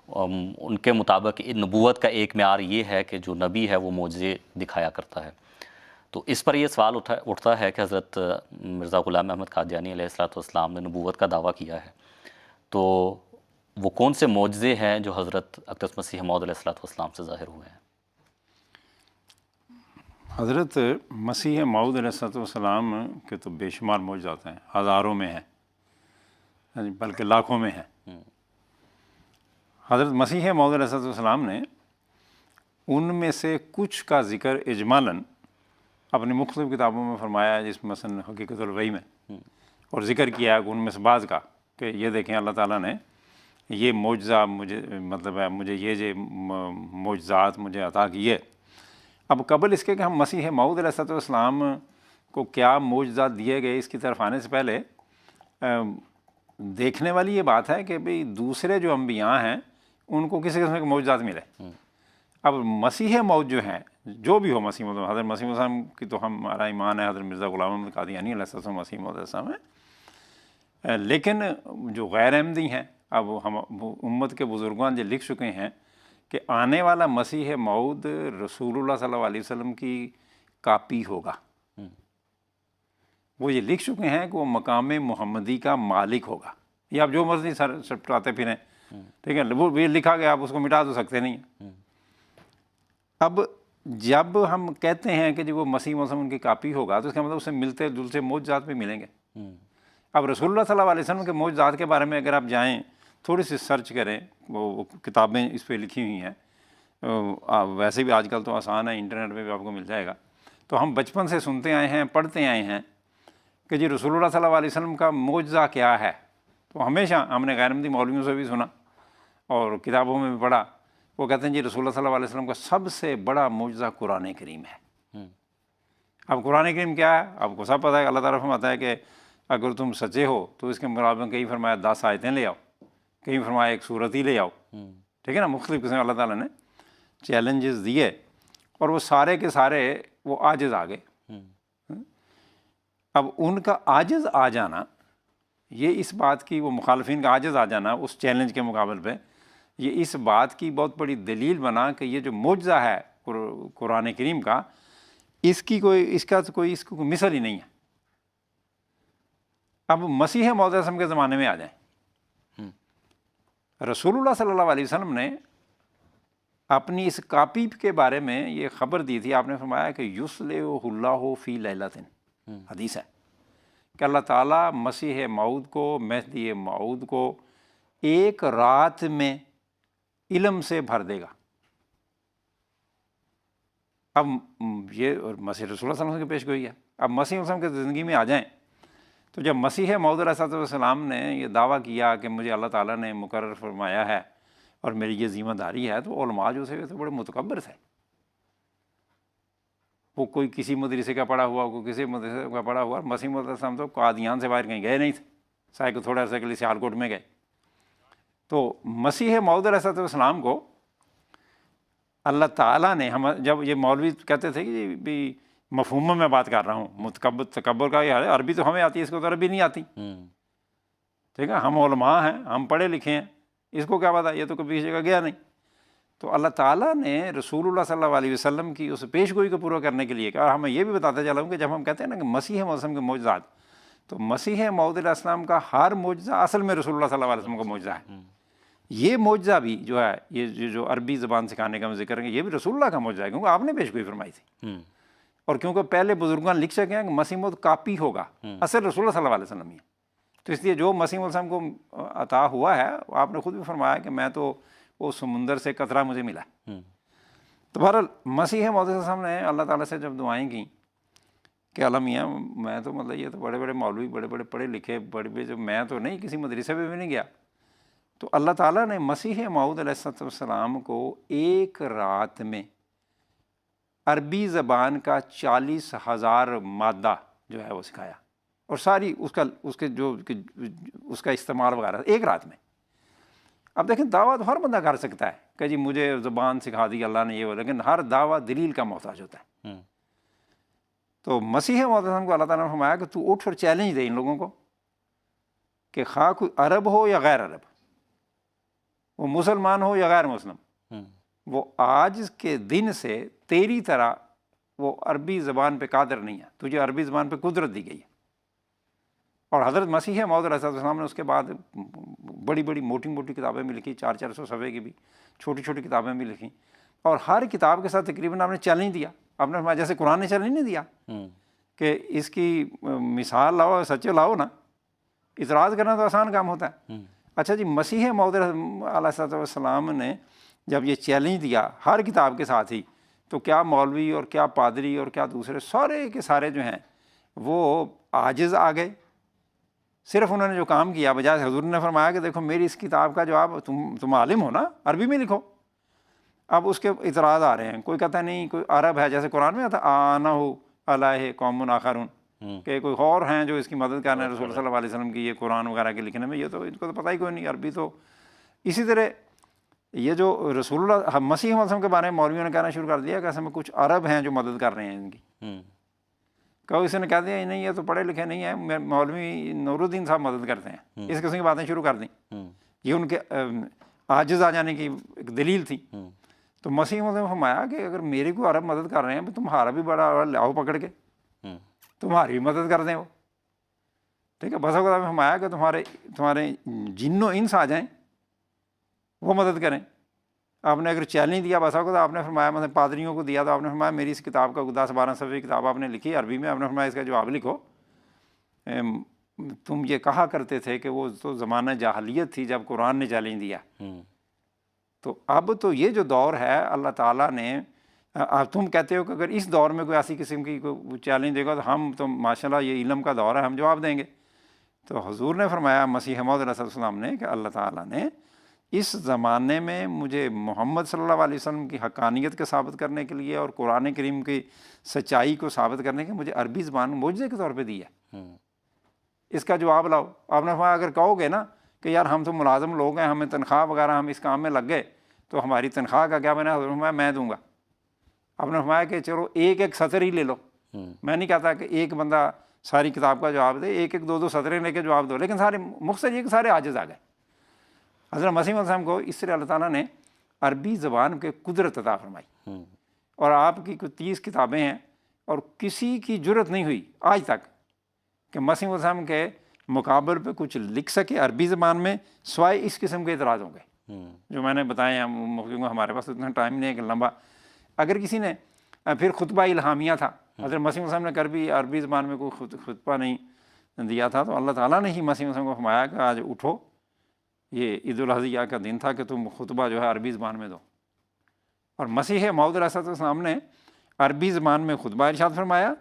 ان کے مطابق نبوت کا ایک معیار یہ ہے کہ جو نبی ہے وہ معجزے دکھایا کرتا ہے۔ تو اس پر یہ سوال اٹھتا ہے کہ حضرت مرزا غلام احمد قادیانی علیہ السلام نے نبوت کا دعویٰ کیا ہے، تو وہ کون سے معجزے ہیں جو حضرت اقدس مسیح موعود علیہ السلام سے ظاہر ہوئے ہیں؟ حضرت مسیح موعود علیہ السلام کے تو بے شمار معجزات ہیں، ہزاروں میں ہیں، بلکہ لاکھوں میں ہیں۔ حضرت مسیح موعود علیہ السلام نے ان میں سے کچھ کا ذکر اجمالاً اپنی مختلف کتابوں میں فرمایا ہے، جس مثلا حقیقت الوحی میں، اور ذکر کیا ہے ان میں سے بعض کا کہ یہ دیکھیں اللہ تعالیٰ نے یہ معجزہ مجھے مجھے یہ معجزات مجھے عطا کیے۔ اب قبل اس کے کہ ہم مسیح موعود علیہ السلام کو کیا معجزات دیے گئے اس کی طرف آنے سے پہلے دیکھنے والی یہ بات ہے کہ بھئی دوسرے جو انبیاء ہیں ان کو کسی قسم کے معجزات ملے۔ اب مسیح موعود جو ہیں جو بھی ہو مسیح موعود، حضرت مسیح موعود السلام کی تو ہمارا ایمان ہے، حضرت مرزا غلام احمد قادیانی علیہ السلام مسیح موعود السلام ہے، لیکن جو غیر احمدی ہیں، اب ہم امت کے بزرگان جو لکھ چکے ہیں کہ آنے والا مسیح موعود رسول اللہ صلی اللہ علیہ وسلم کی کاپی ہوگا، وہ یہ لکھ چکے ہیں کہ وہ مقام محمدی کا مالک ہوگا۔ یہ آپ جو مرضی سر سٹاتے پھریں، ٹھیک ہے، وہ یہ لکھا گیا، آپ اس کو مٹا تو سکتے نہیں ہیں۔ اب جب ہم کہتے ہیں کہ جی وہ مسیح موعود ان کی کاپی ہوگا تو اس کا مطلب اسے ملتے جلتے معجزات بھی ملیں گے۔ اب رسول اللہ صلی اللہ علیہ وسلم کے معجزات کے بارے میں اگر آپ جائیں تھوڑی سی سرچ کریں، وہ کتابیں اس پہ لکھی ہوئی ہیں، ویسے بھی آج کل تو آسان ہے، انٹرنیٹ پہ بھی آپ کو مل جائے گا، تو ہم بچپن سے سنتے آئے ہیں، پڑھتے آئے ہیں کہ جی رسول اللہ صلی اللہ علیہ وسلم کا معجزہ کیا ہے۔ تو ہمیشہ ہم نے غیر احمدی مولویوں سے بھی سنا اور کتابوں میں بھی پڑھا، وہ کہتے ہیں جی رسول اللہ صلی اللہ علیہ وسلم کا سب سے بڑا معجزہ قرآن کریم ہے۔ اب قرآن کریم کیا ہے آپ کو سب پتہ ہے، اللہ تعالیٰ فرماتا ہے کہ اگر تم سچے ہو تو اس کے مقابلے میں کہیں فرمایا 10 آیتیں لے آؤ، کہیں فرمایا ایک سورت ہی لے آؤ، ٹھیک ہے نا، مختلف قسم اللہ تعالیٰ نے چیلنجز دیے اور وہ سارے کے سارے وہ عاجز آ گئے۔ اب ان کا عاجز آ جانا، یہ اس بات کی، وہ مخالفین کا عاجز آ جانا اس چیلنج کے مقابل پہ، یہ اس بات کی بہت بڑی دلیل بنا کہ یہ جو معجزہ ہے قرآن کریم کا، اس کا تو کوئی مثل ہی نہیں ہے۔ اب مسیح موعود السلام کے زمانے میں آ جائیں، رسول اللہ صلی اللہ علیہ وسلم نے اپنی اس کاپی کے بارے میں یہ خبر دی تھی، آپ نے فرمایا کہ یصلح اللہ فی لیلۃ، حدیث ہے کہ اللہ تعالیٰ مسیح موعود کو، مہدی موعود کو ایک رات میں علم سے بھر دے گا۔ اب یہ مسیح رسول اللہ صلی اللہ علیہ وسلم کی پیش گوئی ہے۔ اب مسیح وسلم کی زندگی میں آ جائیں تو جب مسیح موعود علیہ السلام نے یہ دعویٰ کیا کہ مجھے اللہ تعالیٰ نے مقرر فرمایا ہے اور میری یہ ذمہ داری ہے، تو علماء جو تھے بڑے متکبر تھے، وہ کوئی کسی مدرسے کا پڑھا ہوا، کوئی کسی مدرسے کا پڑھا ہوا۔ مسیح موعود علیہ السلام تو قادیان سے باہر کہیں گئے نہیں تھے، سائے کو تھوڑے عرصے کے لیے سیالکوٹ میں گئے۔ تو مسیح موعود علیہ السلام کو اللہ تعالیٰ نے، ہم جب یہ مولوی کہتے تھے کہ بھی مفہوم میں بات کر رہا ہوں، تکبر کا یہ ہے، عربی تو ہمیں آتی ہے، اس کو تو عربی نہیں آتی، ٹھیک ہے، ہم علماء ہیں، ہم پڑھے لکھے ہیں، اس کو کیا پتا، یہ تو کبھی جگہ گیا نہیں۔ تو اللہ تعالیٰ نے رسول اللہ صلی اللہ علیہ وسلم کی اس پیش گوئی کو پورا کرنے کے لیے کہا۔ اور ہمیں یہ بھی بتاتا چلا ہوں کہ جب ہم کہتے ہیں نا کہ مسیح موعود کے معجزات، تو مسیح موعود علیہ السلام کا ہر معجزہ اصل میں رسول اللہ صلی اللہ علیہ وسلم کا معجزہ ہے۔ یہ معجزہ بھی جو ہے، یہ جو عربی زبان سکھانے کا ہم ذکر کریں گے، یہ بھی رسول اللہ کا معجزہ ہے، کیونکہ آپ نے پیش گوئی فرمائی تھی، اور کیونکہ پہلے بزرگان لکھ سکے ہیں کہ مسیح موعود کاپی ہوگا، اصل رسول اللہ صلی اللہ علیہ وسلم ہی ہے۔ تو اس لیے جو مسیح موعود السلام کو عطا ہوا ہے، آپ نے خود بھی فرمایا کہ میں تو وہ سمندر سے قطرہ مجھے ملا۔ تو بہرحال مسیح موعود السلام نے اللہ تعالیٰ سے جب دعائیں کیں کہ اللہ میاں میں تو مطلب یہ تو بڑے بڑے مولوی، بڑے بڑے پڑھے لکھے، جو میں تو نہیں، کسی مدرسے پہ بھی نہیں گیا، تو اللہ تعالیٰ نے مسیح موعود علیہ السلام کو ایک رات میں عربی زبان کا 40,000 مادہ جو ہے وہ سکھایا، اور ساری اس کا استعمال وغیرہ ایک رات میں۔ اب دیکھیں دعویٰ تو ہر بندہ کر سکتا ہے کہ جی مجھے زبان سکھا دی اللہ نے، یہ، لیکن ہر دعویٰ دلیل کا محتاج ہوتا ہے۔ تو مسیح موعود کو اللہ تعالیٰ نے فرمایا کہ تو اٹھ اور چیلنج دے ان لوگوں کو کہ خواہ کوئی عرب ہو یا غیر عرب، وہ مسلمان ہو یا غیر مسلم، وہ آج کے دن سے تیری طرح وہ عربی زبان پہ قادر نہیں ہے، تجھے عربی زبان پہ قدرت دی گئی ہے۔ اور حضرت مسیح موعود علیہ السلام نے اس کے بعد بڑی بڑی موٹی موٹی کتابیں بھی لکھی، 400 صفحے کی بھی، چھوٹی چھوٹی کتابیں بھی لکھیں، اور ہر کتاب کے ساتھ تقریباً آپ نے چیلنج دیا۔ آپ نے فرمایا جیسے قرآن نے چیلنج نہیں دیا کہ اس کی مثال لاؤ، سچے لاؤ نا، اعتراض کرنا تو آسان کام ہوتا ہے۔ اچھا جی، مسیح موعود علیہ السلام نے جب یہ چیلنج دیا ہر کتاب کے ساتھ ہی، تو کیا مولوی اور کیا پادری اور کیا دوسرے سارے کے سارے جو ہیں وہ عاجز آ گئے؟ صرف انہوں نے جو کام کیا، بجائے حضور نے فرمایا کہ دیکھو میری اس کتاب کا جواب تم عالم ہو نا، عربی میں لکھو، اب اس کے اعتراض آ رہے ہیں۔ کوئی کہتا ہے نہیں کوئی عرب ہے، جیسے قرآن میں آتا آنا ہو علیہ قوم آخرون، کہ کوئی اور ہیں جو اس کی مدد کر رہے ہیں رسول صلی اللہ علیہ وسلم کی یہ قرآن وغیرہ کے لکھنے میں، یہ تو ان کو تو پتہ ہی کوئی نہیں، عربی تو۔ اسی طرح یہ جو رسول اللہ مسیح وسلم کے بارے میں مولویوں نے کہنا شروع کر دیا کہ اصل میں کچھ عرب ہیں جو مدد کر رہے ہیں ان کی. کہو اس نے کہہ دیا نہیں یہ تو پڑھے لکھے نہیں ہیں, مولوی نور الدین صاحب مدد کرتے ہیں, اس قسم کی باتیں شروع کر دیں. یہ ان کے عاجز آ جانے کی ایک دلیل تھی. تو مسیح نے فرمایا کہ اگر میری کو عرب مدد کر رہے ہیں تمہارا بھی بڑا لاؤ پکڑ کے تمہاری بھی مدد کر دیں وہ, ٹھیک ہے. بس اگر فرمایا کہ تمہارے جن و انس آ جائیں وہ مدد کریں. آپ نے اگر چیلنج دیا بسا کو, آپ نے فرمایا مثلا پادریوں کو دیا تو آپ نے فرمایا میری اس کتاب کا 10-12 صفحے کی کتاب آپ نے لکھی عربی میں, آپ نے فرمایا اس کا جواب لکھو. تم یہ کہا کرتے تھے کہ وہ تو زمانہ جاہلیت تھی جب قرآن نے چیلنج دیا, تو اب تو یہ جو دور ہے اللہ تعالیٰ نے, تم کہتے ہو کہ اگر اس دور میں کوئی ایسی قسم کی کوئی چیلنج دے گا تو ہم تو ماشاءاللہ یہ علم کا دور ہے ہم جواب دیں گے. تو حضور نے فرمایا مسیح موعود علیہ السلام نے کہ اللہ تعالیٰ نے اس زمانے میں مجھے محمد صلی اللہ علیہ وسلم کی حقانیت کو ثابت کرنے کے لیے اور قرآن کریم کی سچائی کو ثابت کرنے کے مجھے عربی زبان معجزے کے طور پہ دی ہے. اس کا جواب لاؤ. آپ نے فرمایا اگر کہو گے نا کہ یار ہم تو ملازم لوگ ہیں, ہمیں تنخواہ وغیرہ ہم اس کام میں لگ گئے تو ہماری تنخواہ کا کیا بنا, فرمایا میں دوں گا. آپ نے فرمایا کہ چلو ایک سطر ہی لے لو. میں نہیں کہتا کہ ایک بندہ ساری کتاب کا جواب دے, ایک 2 سطریں لے کے جواب دو, لیکن سارے مختصر یہ کہ سارے عاجز آ گئے. حضرت مسیح علیہ السلام کو اس طرح اللہ تعالیٰ نے عربی زبان کے قدرت عطا فرمائی, اور آپ کی کوئی 30 کتابیں ہیں اور کسی کی جرت نہیں ہوئی آج تک کہ مسیح علیہ السلام کے مقابل پہ کچھ لکھ سکے عربی زبان میں سوائے اس قسم کے اعتراض ہوں گے جو میں نے بتائے ہیں. کیونکہ ہمارے پاس اتنا ٹائم نہیں ہے کہ لمبا. اگر کسی نے پھر خطبہ الہامیہ تھا, حضرت مسیح علیہ السلام نے عربی زبان میں کوئی خطبہ نہیں دیا تھا, تو اللہ تعالیٰ نے ہی مسیح علیہ السلام کو فرمایا کہ آج اٹھو, یہ عید الاضحیٰ کا دن تھا کہ تم خطبہ جو ہے عربی زبان میں دو. اور مسیح موعود علیہ السلام نے عربی زبان میں خطبہ ارشاد فرمایا,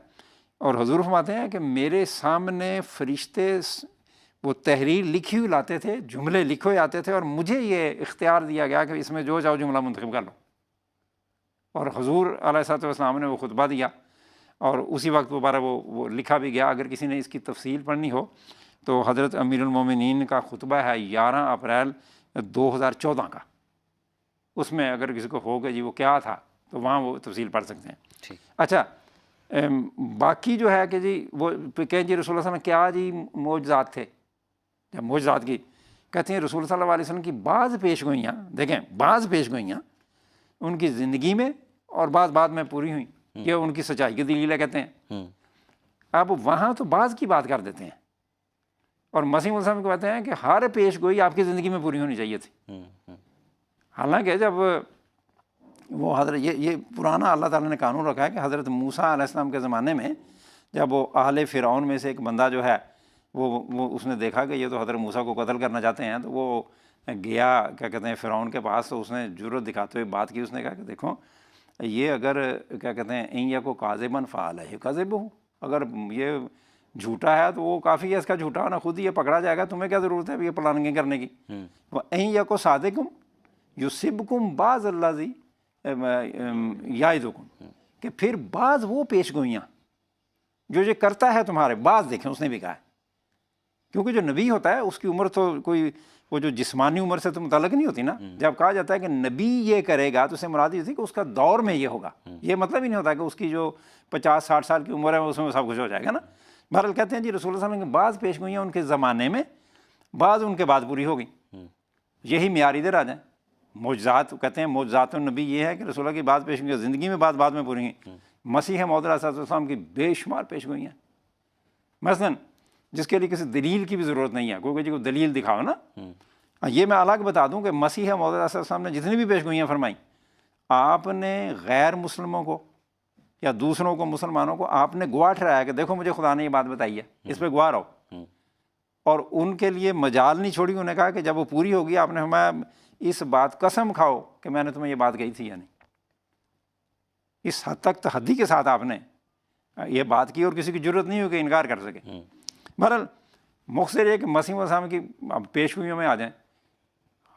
اور حضور فرماتے ہیں کہ میرے سامنے فرشتے وہ تحریر لکھی ہوئی لاتے تھے, جملے لکھے ہوئے آتے تھے, اور مجھے یہ اختیار دیا گیا کہ اس میں جو چاہو جملہ منتخب کر لو. اور حضور علیہ السلام نے وہ خطبہ دیا, اور اسی وقت دوبارہ وہ لکھا بھی گیا. اگر کسی نے اس کی تفصیل پڑھنی ہو تو حضرت امیر المومنین کا خطبہ ہے 11 اپریل 2014 کا, اس میں اگر کسی کو ہوگا جی وہ کیا تھا تو وہاں وہ تفصیل پڑھ سکتے ہیں. اچھا باقی جو ہے کہ جی وہ کہیں جی رسول اللہ صلی اللہ علیہ وسلم کیا جی معجزات تھے, یا معجزات کی کہتے ہیں رسول صلی اللہ علیہ وسلم کی بعض پیش گوئیاں, دیکھیں بعض پیش گوئیاں ان کی زندگی میں اور بعد میں پوری ہوئیں, یہ ان کی سچائی کی دلیل ہے کہتے ہیں. اب وہاں تو بعض کی بات کر دیتے ہیں, اور مسیح علیہ السلام کو کہتے ہیں کہ ہر پیش گوئی آپ کی زندگی میں پوری ہونی چاہیے تھی. حالانکہ جب وہ حضرت یہ پرانا اللہ تعالیٰ نے قانون رکھا ہے کہ حضرت موسیٰ علیہ السلام کے زمانے میں جب وہ اہل فرعون میں سے ایک بندہ جو ہے وہ اس نے دیکھا کہ یہ تو حضرت موسیٰ کو قتل کرنا چاہتے ہیں, تو وہ گیا کیا کہتے ہیں فرعون کے پاس, تو اس نے جرأت دکھاتے ہوئے بات کی. اس نے کہا کہ دیکھو یہ اگر کیا کہتے ہیں این یا کو کاذباً فعلیہ کذب ہو, اگر یہ جھوٹا ہے تو وہ کافی ہے اس کا جھوٹا ہونا, خود ہی یہ پکڑا جائے گا, تمہیں کیا ضرورت ہے یہ پلاننگیں کرنے کی. این یا کو صادقم یصبکم بعض الذی یعدکم, کہ پھر بعض وہ پیش گوئیاں جو یہ کرتا ہے تمہارے بعض, دیکھیں اس نے بھی کہا ہے, کیونکہ جو نبی ہوتا ہے اس کی عمر تو کوئی وہ جو جسمانی عمر سے تو متعلق نہیں ہوتی نا. جب کہا جاتا ہے کہ نبی یہ کرے گا تو اسے مراد یہ تھی کہ اس کا دور میں یہ ہوگا, یہ مطلب ہی نہیں ہوتا کہ اس کی جو 50-60 سال کی عمر ہے اس میں سب کچھ ہو جائے گا نا. بہرحال کہتے ہیں جی رسول اللہ صلی اللہ علیہ وسلم کی بعض پیش گوئیاں ان کے زمانے میں, بعض ان کے بعد پوری ہو گئی. یہی معیار ادھر آ جائیں. معجزات کہتے ہیں معجزات النبی یہ ہے کہ رسول اللہ کی بعض پیش گوئیاں زندگی میں بعد میں پوری ہیں. مسیح موعود علیہ السلام کی بے شمار پیش گوئیاں, مثلاً جس کے لیے کسی دلیل کی بھی ضرورت نہیں ہے, کوئی جی کو دلیل دکھاؤ نا. یہ میں الگ بتا دوں کہ مسیح موعود علیہ السلام نے جتنی بھی پیش گوئیاں فرمائیں, آپ نے غیر مسلموں کو یا دوسروں کو مسلمانوں کو آپ نے گواہ ٹھہرایا کہ دیکھو مجھے خدا نے یہ بات بتائی ہے, اس پہ گواہ رہو. اور ان کے لیے مجال نہیں چھوڑی. انہوں نے کہا کہ جب وہ پوری ہوگی آپ نے فرمایا اس بات قسم کھاؤ کہ میں نے تمہیں یہ بات کہی تھی یا نہیں. اس حد تک تحدی کے ساتھ آپ نے یہ بات کی اور کسی کی ضرورت نہیں ہو کہ انکار کر سکے. بہرحال مختصر یہ کہ مسیح علیہ السلام کی پیش گوئیوں میں آ جائیں.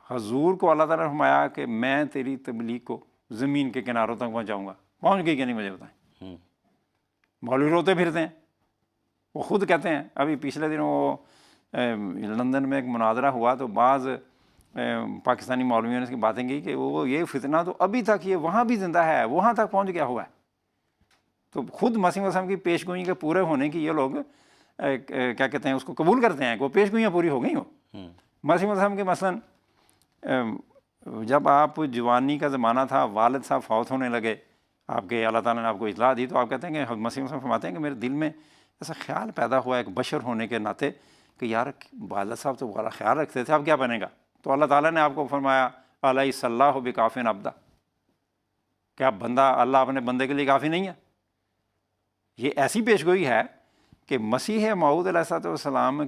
حضور کو اللہ تعالیٰ نے فرمایا کہ میں تیری تبلیغ کو زمین کے کناروں تک پہنچاؤں گا. پہنچ گئی کہ نہیں مجھے بتائیں. مولوی روتے پھرتے ہیں, وہ خود کہتے ہیں. ابھی پچھلے دنوں وہ لندن میں ایک مناظرہ ہوا تو بعض پاکستانی مولویوں نے اس کی باتیں کی کہ وہ یہ فتنہ تو ابھی تک یہ وہاں بھی زندہ ہے، وہاں تک پہنچ گیا ہوا ہے۔ تو خود مسیح وسلم کی پیش گوئی کے پورے ہونے کی یہ لوگ کیا کہتے ہیں اس کو قبول کرتے ہیں کہ وہ پیش گوئیاں پوری ہو گئی ہوں۔ مسیح وسلم کے مثلاً جب آپ جوانی کا زمانہ تھا، والد صاحب فوت ہونے لگے، آپ کے اللہ تعالیٰ نے آپ کو اطلاع دی، تو آپ کہتے ہیں کہ مسیح وسلم فرماتے ہیں کہ میرے دل میں ایسا خیال پیدا ہوا ایک بشر ہونے کے ناطے کہ یار والد صاحب تو بڑا خیال رکھتے تھے، اب کیا بنے گا؟ تو اللہ تعالیٰ نے آپ کو فرمایا الیس اللہ بکافٍ عبدہ، کیا بندہ اللہ اپنے بندے کے لیے کافی نہیں ہے؟ یہ ایسی پیش گوئی ہے کہ مسیح موعود علیہ السلام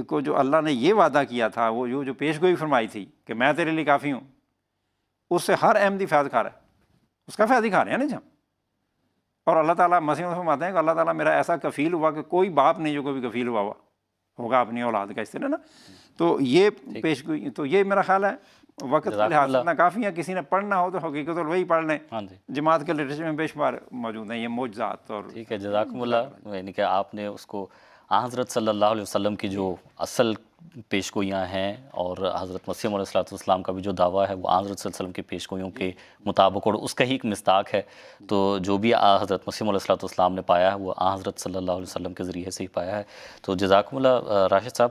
کو جو اللہ نے یہ وعدہ کیا تھا، وہ جو پیش گوئی فرمائی تھی کہ میں تیرے لیے کافی ہوں، اس سے ہر احمدی فیض کھا رہا ہے، اس کا فیض ہی کھا رہے ہیں نا جی ہم۔ اور اللہ تعالیٰ مسیح میں فرماتے ہیں کہ اللہ تعالیٰ میرا ایسا کفیل ہوا کہ کوئی باپ نہیں جو کبھی کفیل ہوا ہوگا اپنی اولاد کا، اس طرح نا۔ تو یہ پیش گوئی، تو یہ میرا خیال ہے وقت کے لحاظ سے اتنا کافی ہے، کسی نے پڑھنا ہو تو حقیقت وہی پڑھ لیں۔ جماعت کے لٹریچر میں بے شمار موجود ہیں یہ معجزات۔ اور ٹھیک ہے، جزاکم اللہ، یعنی کہ آپ نے اس کو حضرت صلی اللہ علیہ وسلم کی جو اصل پیش گوئیاں ہیں اور حضرت مسیح علیہ السلام کا بھی جو دعویٰ ہے وہ حضرت صلی اللہ علیہ وسلم کی پیش گوئیوں کے مطابق اور اس کا ہی ایک مصداق ہے، تو جو بھی حضرت مسیح علیہ السلام نے پایا ہے وہ حضرت صلی اللہ علیہ وسلم کے ذریعے سے ہی پایا ہے۔ تو جزاکم اللہ۔ راشد صاحب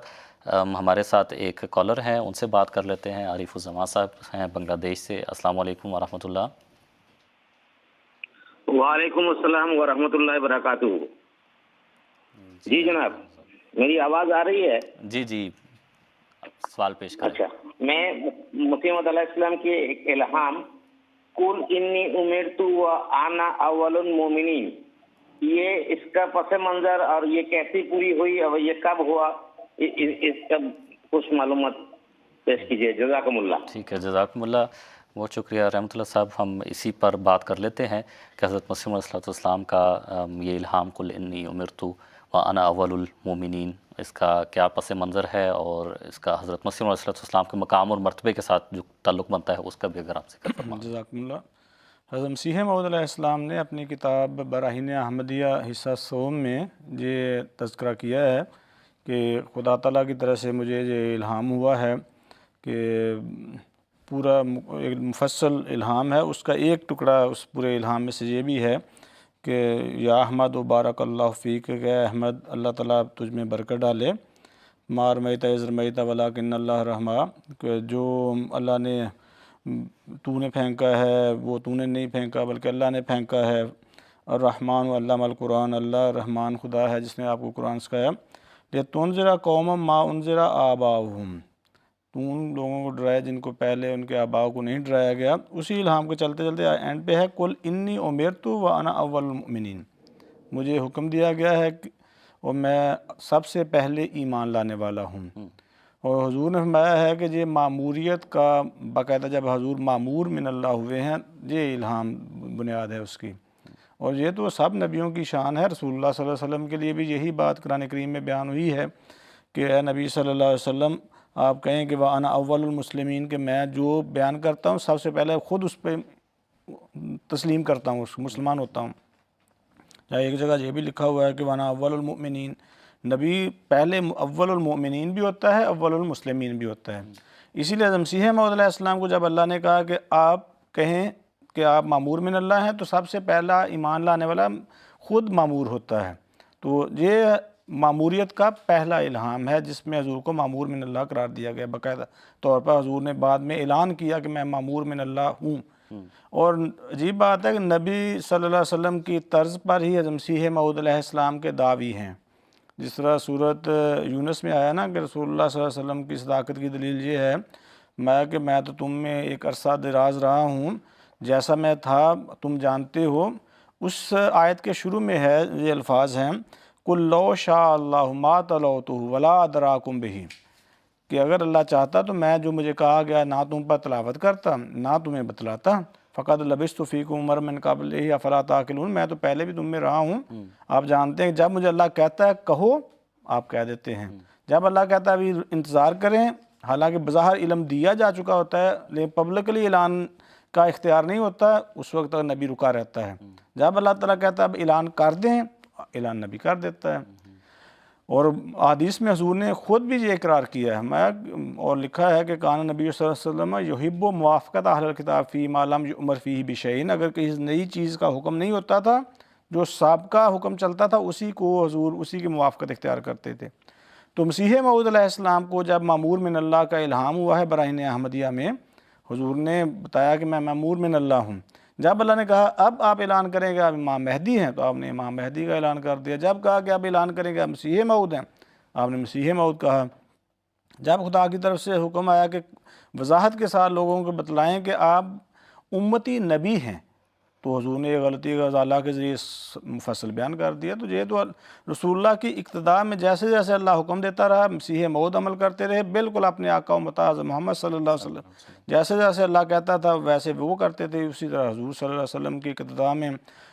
ہمارے ساتھ ایک کالر ہیں، ان سے بات کر لیتے ہیں۔ عارف الزمان صاحب ہیں بنگلہ دیش سے۔ السلام علیکم ورحمۃ اللہ۔ وعلیکم السلام ورحمۃ اللہ وبرکاتہ۔ جی جناب، میری آواز آ رہی ہے؟ جی جی، سوال پیش کریں۔ اچھا، میں مسیح علیہ السلام کے ایک الہام قل انی امرت وانا اول المؤمنین، یہ اس کا پس منظر اور یہ کیسی پوری ہوئی اور یہ کب ہوا، اس کا کچھ معلومات پیش کیجیے، جزاکم اللہ۔ ٹھیک ہے، جزاکم اللہ، بہت شکریہ رحمۃ اللہ صاحب۔ ہم اسی پر بات کر لیتے ہیں کہ حضرت مسیح علیہ السلام کا یہ الہام قل انی امرت وانا اول المؤمنین، اس کا کیا پس منظر ہے اور اس کا حضرت مسیح علیہ السلام کے مقام اور مرتبے کے ساتھ جو تعلق بنتا ہے اس کا بھی اگر آپ ذکر فرمائیں۔ جزاکم اللہ۔ حضرت مسیح موعود علیہ السلام نے اپنی کتاب براہین احمدیہ حصہ سوم میں یہ تذکرہ کیا ہے کہ خدا تعالیٰ کی طرف سے مجھے یہ الہام ہوا ہے کہ پورا ایک مفصل الہام ہے، اس کا ایک ٹکڑا اس پورے الہام میں سے یہ بھی ہے کہ یا احمد و بارک اللہ فیک، کہ احمد اللہ تعالیٰ تجھ میں برکت ڈالے، مار میتا عزر میتا ولیکن اللہ رحمہ، کہ جو اللہ نے تو نے پھینکا ہے وہ تو نے نہیں پھینکا بلکہ اللہ نے پھینکا ہے، الرحمن و علم القرآن، اللہ رحمان خدا ہے جس نے آپ کو قرآن سکھایا، لِتُنذِرَ قَوْمًا مَا أُنذِرَ آبَاؤُهُمْ، تو ان لوگوں کو ڈرایا جن کو پہلے ان کے آباؤ کو نہیں ڈرایا گیا۔ اسی الہام کو چلتے چلتے اینڈ پہ ہے قل انی امرت وانا اول المؤمنین، مجھے حکم دیا گیا ہے اور میں سب سے پہلے ایمان لانے والا ہوں۔ اور حضور نے فرمایا ہے کہ یہ معموریت کا باقاعدہ جب حضور معمور من اللہ ہوئے ہیں، یہ الہام بنیاد ہے اس کی، اور یہ تو سب نبیوں کی شان ہے۔ رسول اللہ صلی اللہ علیہ وسلم کے لیے بھی یہی بات قرآن کریم میں بیان ہوئی ہے کہ اے نبی صلی اللہ علیہ وسلم آپ کہیں کہ وَأَنَا اول المسلمین، کہ میں جو بیان کرتا ہوں سب سے پہلے خود اس پہ تسلیم کرتا ہوں، مسلمان ہوتا ہوں۔ یا ایک جگہ یہ بھی لکھا ہوا ہے کہ وَأَنَا اول المؤمنین، نبی پہلے اول المؤمنین بھی ہوتا ہے، اول المسلمین بھی ہوتا ہے۔ اسی لیے مسیح موعود علیہ السلام کو جب اللہ نے کہا کہ آپ کہیں کہ آپ معمور من اللہ ہیں، تو سب سے پہلا ایمان لانے والا خود معمور ہوتا ہے۔ تو یہ معموریت کا پہلا الہام ہے جس میں حضور کو معمور من اللہ قرار دیا گیا، باقاعدہ طور پر حضور نے بعد میں اعلان کیا کہ میں معمور من اللہ ہوں۔ اور عجیب بات ہے کہ نبی صلی اللہ علیہ وسلم کی طرز پر ہی حضرت مسیح موعود علیہ السلام کے دعوی ہیں، جس طرح صورت یونس میں آیا نا کہ رسول اللہ صلی اللہ علیہ وسلم کی صداقت کی دلیل یہ ہے میں تو تم میں ایک عرصہ دراز رہا ہوں، جیسا میں تھا تم جانتے ہو۔ اس آیت کے شروع میں ہے یہ الفاظ ہیں قُلْ لَوْ شَاءَ اللَّهُ مَا تَلَوْتُهُ وَلَا أَدْرَاكُمْ بِهِ، کہ اگر اللہ چاہتا تو میں جو مجھے کہا گیا نہ تم پر تلاوت کرتا نہ تمہیں بتلاتا، فَقَدْ لَبِثْتُ فِيكُمْ عُمَرًا مِّن قَبْلِهِ أَفَلَا تَعْقِلُونَ، میں تو پہلے بھی تم میں رہا ہوں۔ آپ جانتے ہیں جب مجھے اللہ کہتا ہے کہو آپ کہہ دیتے ہیں، جب اللہ کہتا ہے ابھی انتظار کریں، حالانکہ بظاہر علم دیا جا چکا ہوتا ہے لیکن پبلکلی اعلان کا اختیار نہیں ہوتا، اس وقت تک نبی رکا رہتا ہے۔ جب اللہ تعالیٰ کہتا ہے اب اعلان کر دیں، اعلان نبی کر دیتا ہے۔ اور حدیث میں حضور نے خود بھی یہ اقرار کیا ہے، میں اور لکھا ہے کہ کان نبی صلی اللہ علیہ وسلم یحب موافقت اہل الکتاب فی ما لم یؤمر فیہ بشیء، اگر کسی نئی چیز کا حکم نہیں ہوتا تھا، جو سابقہ حکم چلتا تھا اسی کو حضور اسی کی موافقت اختیار کرتے تھے۔ تو مسیح موعود علیہ السلام کو جب مامور من اللہ کا الہام ہوا ہے براہین احمدیہ میں، حضور نے بتایا کہ میں مامور من اللہ ہوں۔ جب اللہ نے کہا اب آپ اعلان کریں گے آپ امام مہدی ہیں، تو آپ نے امام مہدی کا اعلان کر دیا۔ جب کہا کہ آپ اعلان کریں گے آپ مسیح موعود ہیں، آپ نے مسیح موعود کہا۔ جب خدا کی طرف سے حکم آیا کہ وضاحت کے ساتھ لوگوں کو بتلائیں کہ آپ امتی نبی ہیں، تو حضور نے یہ غلطی کا ازالہ کے ذریعے مفصل بیان کر دیا۔ تو یہ تو رسول اللہ کی اقتداء میں جیسے جیسے اللہ حکم دیتا رہا، مسیح موعود عمل کرتے رہے، بالکل اپنے آقا و متعظ محمد صلی اللہ علیہ وسلم جیسے جیسے اللہ کہتا تھا ویسے وہ کرتے تھے۔ اسی طرح حضور صلی اللہ علیہ وسلم کی اقتداء میں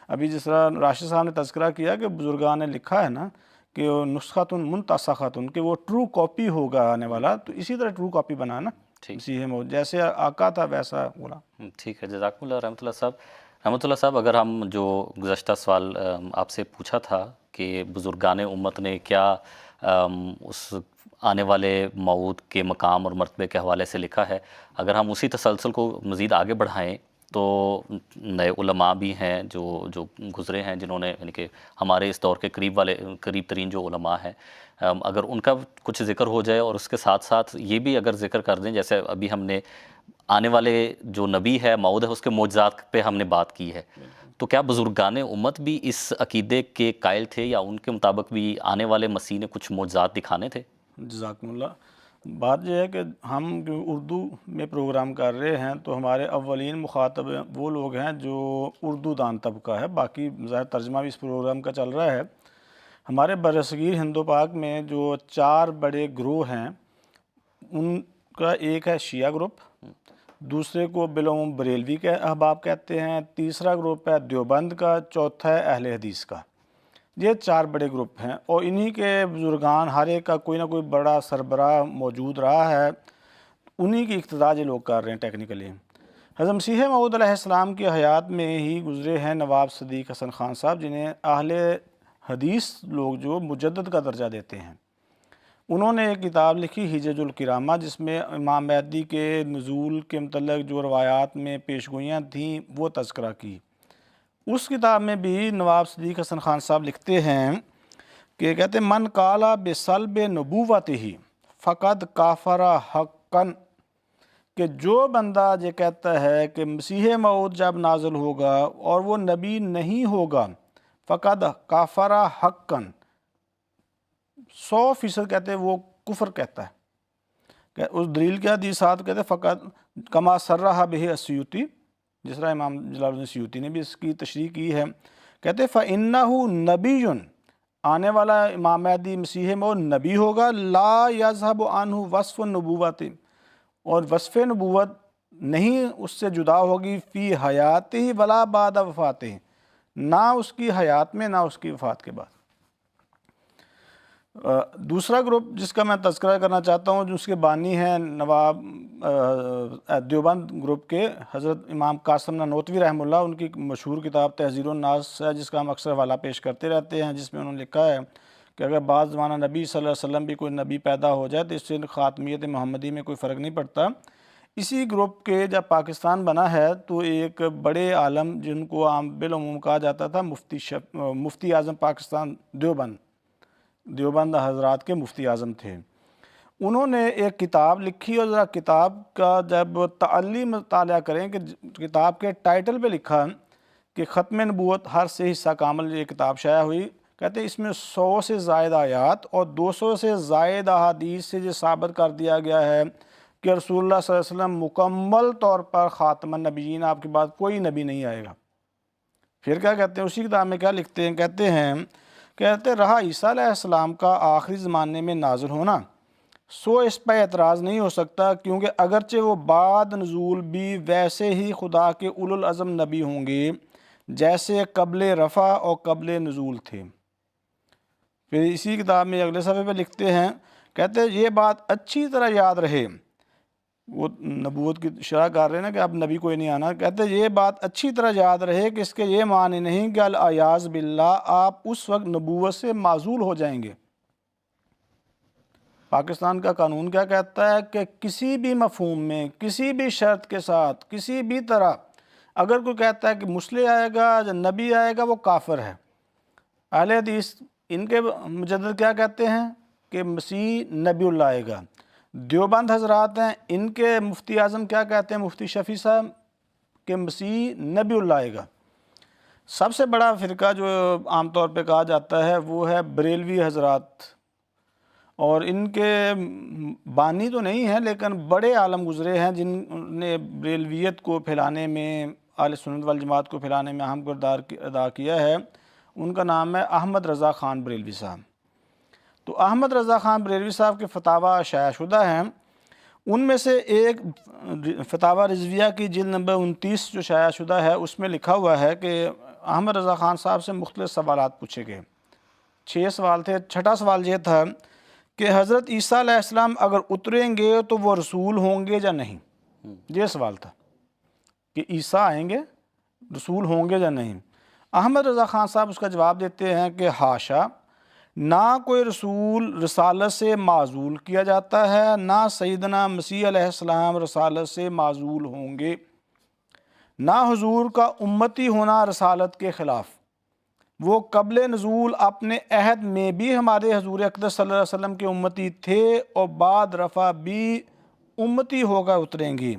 ابھی جس طرح راشد صاحب نے تذکرہ کیا کہ بزرگان نے لکھا ہے نا کہ وہ نسخۃ منتسخۃ، کہ وہ ٹرو کاپی ہوگا آنے والا، تو اسی طرح ٹرو کاپی بنا نا مسیح موعود، جیسے آقا تھا ویسا بولا۔ ٹھیک ہے، جزاکم اللہ رحمۃ اللہ صاحب۔ رحمۃ اللہ صاحب، اگر ہم جو گزشتہ سوال آپ سے پوچھا تھا کہ بزرگان امت نے کیا اس آنے والے موعود کے مقام اور مرتبے کے حوالے سے لکھا ہے، اگر ہم اسی تسلسل کو مزید آگے بڑھائیں تو نئے علماء بھی ہیں جو گزرے ہیں، جنہوں نے یعنی کہ ہمارے اس دور کے قریب ترین جو علماء ہیں، اگر ان کا کچھ ذکر ہو جائے، اور اس کے ساتھ ساتھ یہ بھی اگر ذکر کر دیں، جیسے ابھی ہم نے آنے والے جو نبی ہے موعود ہے اس کے معجزات پہ ہم نے بات کی ہے، تو کیا بزرگان امت بھی اس عقیدے کے قائل تھے، یا ان کے مطابق بھی آنے والے مسیح نے کچھ معجزات دکھانے تھے؟ جزاکم اللہ۔ بات یہ ہے کہ ہم جو اردو میں پروگرام کر رہے ہیں تو ہمارے اولین مخاطب وہ لوگ ہیں جو اردو دان طبقہ ہے، باقی ظاہر ترجمہ بھی اس پروگرام کا چل رہا ہے۔ ہمارے برصغیر ہند و پاک میں جو 4 بڑے گروہ ہیں، ان کا ایک ہے شیعہ گروپ، دوسرے کو بالعموم بریلوی کے احباب کہتے ہیں، تیسرا گروپ ہے دیوبند کا، چوتھا ہے اہل حدیث کا۔ یہ 4 بڑے گروپ ہیں، اور انہی کے بزرگان ہر ایک کا کوئی نہ کوئی بڑا سربراہ موجود رہا ہے، انہی کی اقتداء یہ لوگ کر رہے ہیں ٹیکنیکلی۔ حضرت مسیح موعود علیہ السلام کی حیات میں ہی گزرے ہیں نواب صدیق حسن خان صاحب، جنہیں اہل حدیث لوگ جو مجدد کا درجہ دیتے ہیں۔ انہوں نے ایک کتاب لکھی حجج الکرامہ، جس میں امام مہدی کے نزول کے متعلق جو روایات میں پیشگوئیاں تھیں وہ تذکرہ کی۔ اس کتاب میں بھی نواب صدیق حسن خان صاحب لکھتے ہیں کہ کہتے ہیں من قالا بسلب نبوتہ فقد کافر حقاً، کہ جو بندہ یہ کہتا ہے کہ مسیح موعود جب نازل ہوگا اور وہ نبی نہیں ہوگا، فقد کافر حقاً، 100% کہتے ہیں وہ کفر کہتا ہے۔ کہ اس دلیل کے حدیثات کہتے ہیں فقط کما صرح بہ السیوطی، جس طرح امام جلال الدین سیوطی نے بھی اس کی تشریح کی ہے، کہتے ہیں فَإِنَّهُ نَبِيٌّ، آنے والا امام مہدی مسیح موعود نبی ہوگا، لا یذہب عنہ وصف النبوت، اور وصف نبوت نہیں اس سے جدا ہوگی، فی حیاتہ ولا بعد وفاتہ، نہ اس کی حیات میں نہ اس کی وفات کے بعد۔ دوسرا گروپ جس کا میں تذکرہ کرنا چاہتا ہوں، جو اس کے بانی ہیں نواب دیوبند گروپ کے حضرت امام قاسم نانوتوی رحمہ اللہ، ان کی مشہور کتاب تحذیر الناس ہے، جس کا ہم اکثر حوالہ پیش کرتے رہتے ہیں، جس میں انہوں نے لکھا ہے کہ اگر بعض زمانہ نبی صلی اللہ علیہ وسلم بھی کوئی نبی پیدا ہو جائے تو اس سے خاتمیت محمدی میں کوئی فرق نہیں پڑتا۔ اسی گروپ کے جب پاکستان بنا ہے تو ایک بڑے عالم جن کو عام بالعموم کہا جاتا تھا مفتی اعظم پاکستان دیوبند حضرات کے مفتی اعظم تھے، انہوں نے ایک کتاب لکھی، اور ذرا کتاب کا جب تعلی مطالعہ کریں کہ کتاب کے ٹائٹل پہ لکھا کہ ختم نبوت ہر سے حصہ کامل، یہ کتاب شائع ہوئی، کہتے ہیں اس میں 100 سے زائد آیات اور 200 سے زائد احادیث سے یہ ثابت کر دیا گیا ہے کہ رسول اللہ صلی اللہ علیہ وسلم مکمل طور پر خاتم النبیین، آپ کے بعد کوئی نبی نہیں آئے گا۔ پھر کیا کہتے ہیں اسی کتاب میں کیا لکھتے ہیں، کہتے رہا عیسیٰ علیہ السلام کا آخری زمانے میں نازل ہونا، سو اس پہ اعتراض نہیں ہو سکتا، کیونکہ اگرچہ وہ بعد نزول بھی ویسے ہی خدا کے اولو العزم نبی ہوں گے جیسے قبل رفع اور قبل نزول تھے۔ پھر اسی کتاب میں اگلے صفحے پہ لکھتے ہیں، کہتے ہیں یہ بات اچھی طرح یاد رہے، وہ نبوت کی شرح کر رہے ہیں نا کہ اب نبی کوئی نہیں آنا، کہتے ہیں یہ بات اچھی طرح یاد رہے کہ اس کے یہ معنی نہیں کہ العیاذ باللہ آپ اس وقت نبوت سے معزول ہو جائیں گے، پاکستان کا قانون کیا کہتا ہے کہ کسی بھی مفہوم میں، کسی بھی شرط کے ساتھ، کسی بھی طرح اگر کوئی کہتا ہے کہ مسلح آئے گا یا نبی آئے گا، وہ کافر ہے۔ اہل حدیث ان کے مجدد کیا کہتے ہیں کہ مسیح نبی اللہ آئے گا۔ دیوبند حضرات ہیں، ان کے مفتی اعظم کیا کہتے ہیں، مفتی شفیع صاحب، کہ مسیح نبی اللہ آئے گا۔ سب سے بڑا فرقہ جو عام طور پہ کہا جاتا ہے وہ ہے بریلوی حضرات، اور ان کے بانی تو نہیں ہیں لیکن بڑے عالم گزرے ہیں جن نے بریلویت کو پھیلانے میں، اہل سنت والجماعت کو پھیلانے میں اہم کردار ادا کیا ہے۔ ان کا نام ہے احمد رضا خان بریلوی صاحب۔ تو احمد رضا خان بریلوی صاحب کے فتاویٰ شائع شدہ ہیں، ان میں سے ایک فتاویٰ رضویہ کی جلد نمبر 29 جو شائع شدہ ہے، اس میں لکھا ہوا ہے کہ احمد رضا خان صاحب سے مختلف سوالات پوچھے گئے، 6 سوال تھے۔ چھٹا سوال یہ تھا کہ حضرت عیسیٰ علیہ السلام اگر اتریں گے تو وہ رسول ہوں گے یا نہیں، یہ سوال تھا کہ عیسیٰ آئیں گے، رسول ہوں گے یا نہیں۔ احمد رضا خان صاحب اس کا جواب دیتے ہیں کہ حاشا، نہ کوئی رسول رسالت سے معزول کیا جاتا ہے، نہ سیدنا مسیح علیہ السلام رسالت سے معزول ہوں گے، نہ حضور کا امتی ہونا رسالت کے خلاف۔ وہ قبل نزول اپنے عہد میں بھی ہمارے حضور اقدس صلی اللہ علیہ وسلم کے امتی تھے، اور بعد رفع بھی امتی ہو کر اتریں گی۔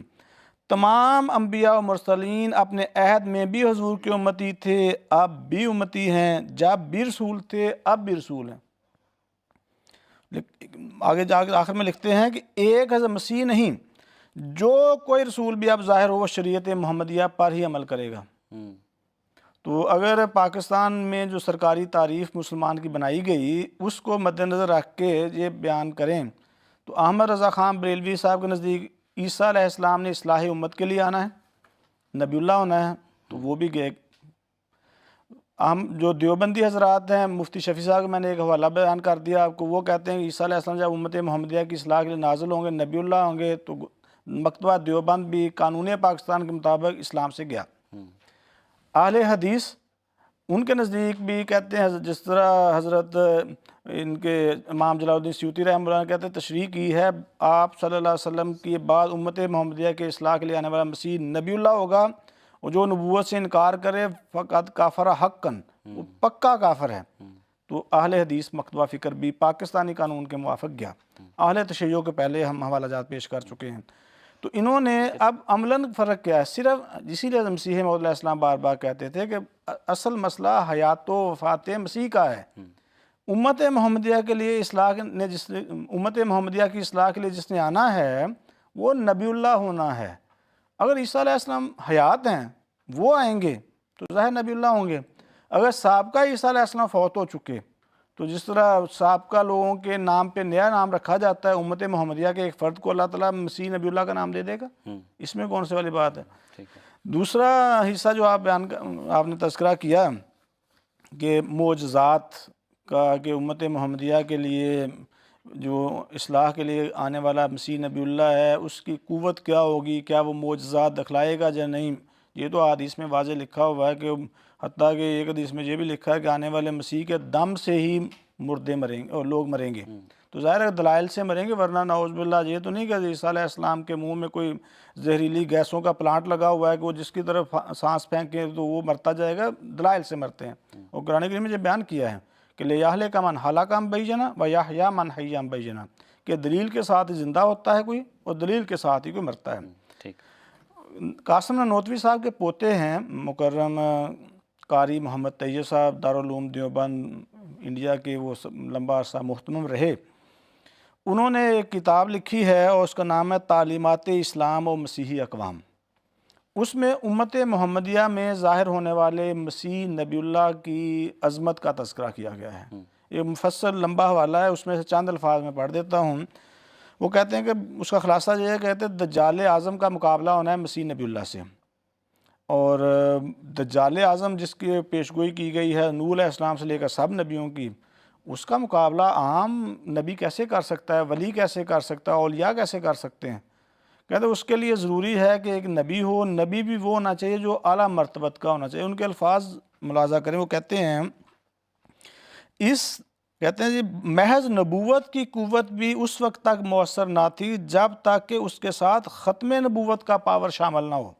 تمام انبیاء و مرسلین اپنے عہد میں بھی حضور کے امتی تھے، اب بھی امتی ہیں، جب بھی رسول تھے اب بھی رسول ہیں۔ آگے جا کے آخر میں لکھتے ہیں کہ ایک حضرت مسیح نہیں، جو کوئی رسول بھی اب ظاہر ہو وہ شریعت محمدیہ پر ہی عمل کرے گا۔ تو اگر پاکستان میں جو سرکاری تعریف مسلمان کی بنائی گئی اس کو مد نظر رکھ کے یہ بیان کریں تو احمد رضا خان بریلوی صاحب کے نزدیک عیسیٰ علیہ السلام نے اصلاح امت کے لیے آنا ہے، نبی اللہ ہونا ہے، تو وہ بھی گئے۔ ہم جو دیوبندی حضرات ہیں، مفتی شفیع صاحب کا میں نے ایک حوالہ بیان کر دیا آپ کو، وہ کہتے ہیں کہ عیسیٰ علیہ السلام جب امت محمدیہ کی اصلاح کے لیے نازل ہوں گے، نبی اللہ ہوں گے، تو مکتبہ دیوبند بھی قانون پاکستان کے مطابق اسلام سے گیا۔ اہل حدیث ان کے نزدیک بھی کہتے ہیں، جس طرح حضرت ان کے امام جلال الدین سیوطی رحمہ اللہ نے کہتے ہیں تشریح کی ہے، آپ صلی اللہ علیہ وسلم کے بعد امت محمدیہ کے اصلاح کے لیے آنے والا مسیح نبی اللہ ہوگا، اور جو نبوت سے انکار کرے فقط کافر حقاً، وہ پکا کافر ہے۔ تو اہل حدیث مکتبہ فکر بھی پاکستانی قانون کے موافق گیا۔ اہل تشیع کے پہلے ہم حوالہ جات پیش کر چکے ہیں۔ تو انہوں نے اب عملاً فرق کیا ہے، صرف اسی لیے مسیح موعود علیہ السلام بار بار کہتے تھے کہ اصل مسئلہ حیات و وفات مسیح کا ہے۔ امت محمدیہ کے لیے امت محمدیہ کی اصلاح کے لیے جس نے آنا ہے وہ نبی اللہ ہونا ہے۔ اگر عیسیٰ علیہ السلام حیات ہیں، وہ آئیں گے تو ظاہر نبی اللہ ہوں گے۔ اگر سابقہ عیسیٰ علیہ السلام فوت ہو چکے تو جس طرح سابقہ لوگوں کے نام پہ نیا نام رکھا جاتا ہے، امت محمدیہ کے ایک فرد کو اللہ تعالیٰ مسیح نبی اللہ کا نام دے دے گا، اس میں کون سی والی بات ہے۔ دوسرا حصہ جو آپ نے تذکرہ کیا کہ معجزات کا، کہ امت محمدیہ کے لیے جو اصلاح کے لیے آنے والا مسیح نبی اللہ ہے اس کی قوت کیا ہوگی، کیا وہ معجزات دکھلائے گا یا نہیں، یہ تو حدیث میں واضح لکھا ہوا ہے، کہ حتیٰ کہ ایک حدیث میں یہ بھی لکھا ہے کہ آنے والے مسیح کے دم سے ہی مردے مریں گے اور لوگ مریں گے۔ تو ظاہر ہے دلائل سے مریں گے، ورنہ نعوذ باللہ یہ تو نہیں کہ عیسیٰ علیہ السلام کے منہ میں کوئی زہریلی گیسوں کا پلانٹ لگا ہوا ہے کہ وہ جس کی طرف سانس پھینکے تو وہ مرتا جائے گا، دلائل سے مرتے ہیں۔ اور قرآن کریم میں یہ بیان کیا ہے کہ لِیَہْلِکَ مَنْ ہَلَکَ عَن بَیِّنَةٍ وَیَحْیَىٰ مَنْ حَیَّ عَن بَیِّنَةٍ، کہ دلیل کے ساتھ ہی زندہ ہوتا ہے کوئی اور دلیل کے ساتھ ہی کوئی مرتا ہے۔ قاسم نانوتوی صاحب کے پوتے ہیں مکرم قاری محمد طیب صاحب، دارالعلوم دیوبند انڈیا کے، وہ لمبا عرصہ محتمم رہے۔ انہوں نے ایک کتاب لکھی ہے اور اس کا نام ہے تعلیمات اسلام و مسیحی اقوام۔ اس میں امت محمدیہ میں ظاہر ہونے والے مسیح نبی اللہ کی عظمت کا تذکرہ کیا گیا ہے۔ یہ مفصل لمبا حوالہ ہے، اس میں سے چند الفاظ میں پڑھ دیتا ہوں۔ وہ کہتے ہیں کہ اس کا خلاصہ یہ ہے، کہتے ہیں دجال اعظم کا مقابلہ ہونا ہے مسیح نبی اللہ سے، اور دجال اعظم جس کی پیشگوئی کی گئی ہے نوح علیہ السلام سے لے کر سب نبیوں کی، اس کا مقابلہ عام نبی کیسے کر سکتا ہے، ولی کیسے کر سکتا ہے، اولیاء کیسے کر سکتے ہیں۔ کہتے ہیں اس کے لیے ضروری ہے کہ ایک نبی ہو، نبی بھی وہ ہونا چاہیے جو اعلیٰ مرتبت کا ہونا چاہیے۔ ان کے الفاظ ملاحظہ کریں، وہ کہتے ہیں اس کہتے ہیں جی محض نبوت کی قوت بھی اس وقت تک مؤثر نہ تھی جب تک کہ اس کے ساتھ ختم نبوت کا پاور شامل نہ ہو۔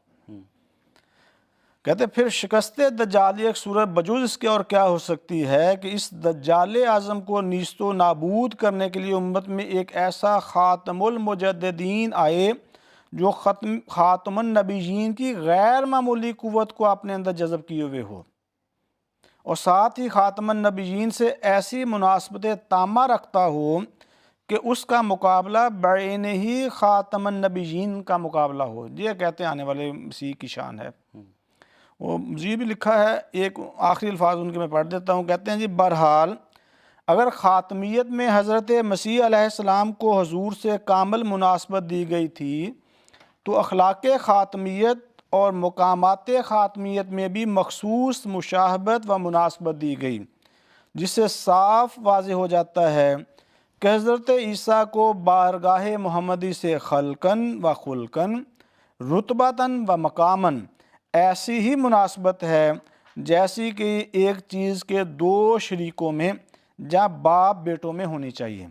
کہتے پھر شکست دجال ایک صورت بجوز اس کے اور کیا ہو سکتی ہے کہ اس دجال اعظم کو نیست و نابود کرنے کے لیے امت میں ایک ایسا خاتم المجددین آئے جو خاتم النبیین کی غیر معمولی قوت کو اپنے اندر جذب کیے ہوئے ہو، اور ساتھ ہی خاتم النبیین سے ایسی مناسبت تامہ رکھتا ہو کہ اس کا مقابلہ بعین ہی خاتم النبیین کا مقابلہ ہو۔ یہ کہتے ہیں آنے والے مسیح کی شان ہے۔ وہ مزید بھی لکھا ہے، ایک آخری الفاظ ان کے میں پڑھ دیتا ہوں۔ کہتے ہیں جی بہرحال اگر خاتمیت میں حضرت مسیح علیہ السلام کو حضور سے کامل مناسبت دی گئی تھی تو اخلاق خاتمیت اور مقامات خاتمیت میں بھی مخصوص مشابہت و مناسبت دی گئی، جس سے صاف واضح ہو جاتا ہے کہ حضرت عیسیٰ کو بارگاہ محمدی سے خلقاً و خلقاً، رتبتاً و مقاماً ایسی ہی مناسبت ہے جیسی کہ ایک چیز کے دو شریکوں میں یا باپ بیٹوں میں ہونی چاہیے۔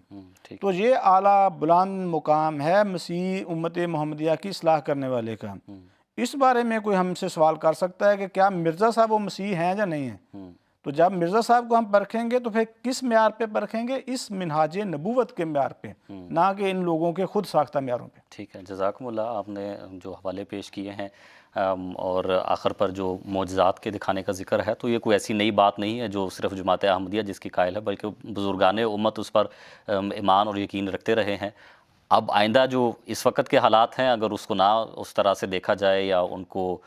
تو یہ اعلیٰ بلند مقام ہے مسیح امت محمدیہ کی اصلاح کرنے والے کا۔ اس بارے میں کوئی ہم سے سوال کر سکتا ہے کہ کیا مرزا صاحب وہ مسیح ہیں یا نہیں ہیں؟ تو جب مرزا صاحب کو ہم پرکھیں گے تو پھر کس معیار پہ پرکھیں گے؟ اس منہاج نبوت کے معیار پہ، نہ کہ ان لوگوں کے خود ساختہ معیاروں پہ۔ ٹھیک ہے، جزاکم اللہ، آپ نے جو حوالے پیش کیے ہیں اور آخر پر جو معجزات کے دکھانے کا ذکر ہے، تو یہ کوئی ایسی نئی بات نہیں ہے جو صرف جماعت احمدیہ جس کی قائل ہے، بلکہ بزرگان امت اس پر ایمان اور یقین رکھتے رہے ہیں۔ اب آئندہ جو اس وقت کے حالات ہیں، اگر اس کو نہ اس طرح سے دیکھا جائے یا ان کو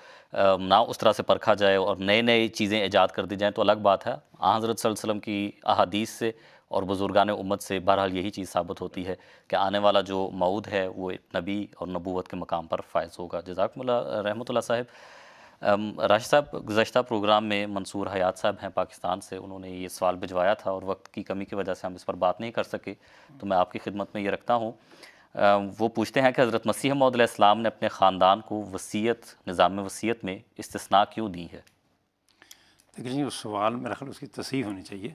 نہ اس طرح سے پرکھا جائے اور نئے چیزیں ایجاد کر دی جائیں تو الگ بات ہے۔ حضرت صلی اللہ علیہ وسلم کی احادیث سے اور بزرگان امت سے بہرحال یہی چیز ثابت ہوتی ہے کہ آنے والا جو موعود ہے وہ ایک نبی اور نبوت کے مقام پر فائز ہوگا۔ جزاکم اللہ رحمۃ اللہ صاحب۔ راشد صاحب، گزشتہ پروگرام میں منصور حیات صاحب ہیں پاکستان سے، انہوں نے یہ سوال بھجوایا تھا اور وقت کی کمی کی وجہ سے ہم اس پر بات نہیں کر سکے، تو میں آپ کی خدمت میں یہ رکھتا ہوں۔ وہ پوچھتے ہیں کہ حضرت مسیح موعود علیہ السلام نے اپنے خاندان کو وصیت، نظام وصیت میں استثناء کیوں دی ہے؟ دیکھیں جی، اس سوال میرا خیال اس کی تصحیح ہونی چاہیے۔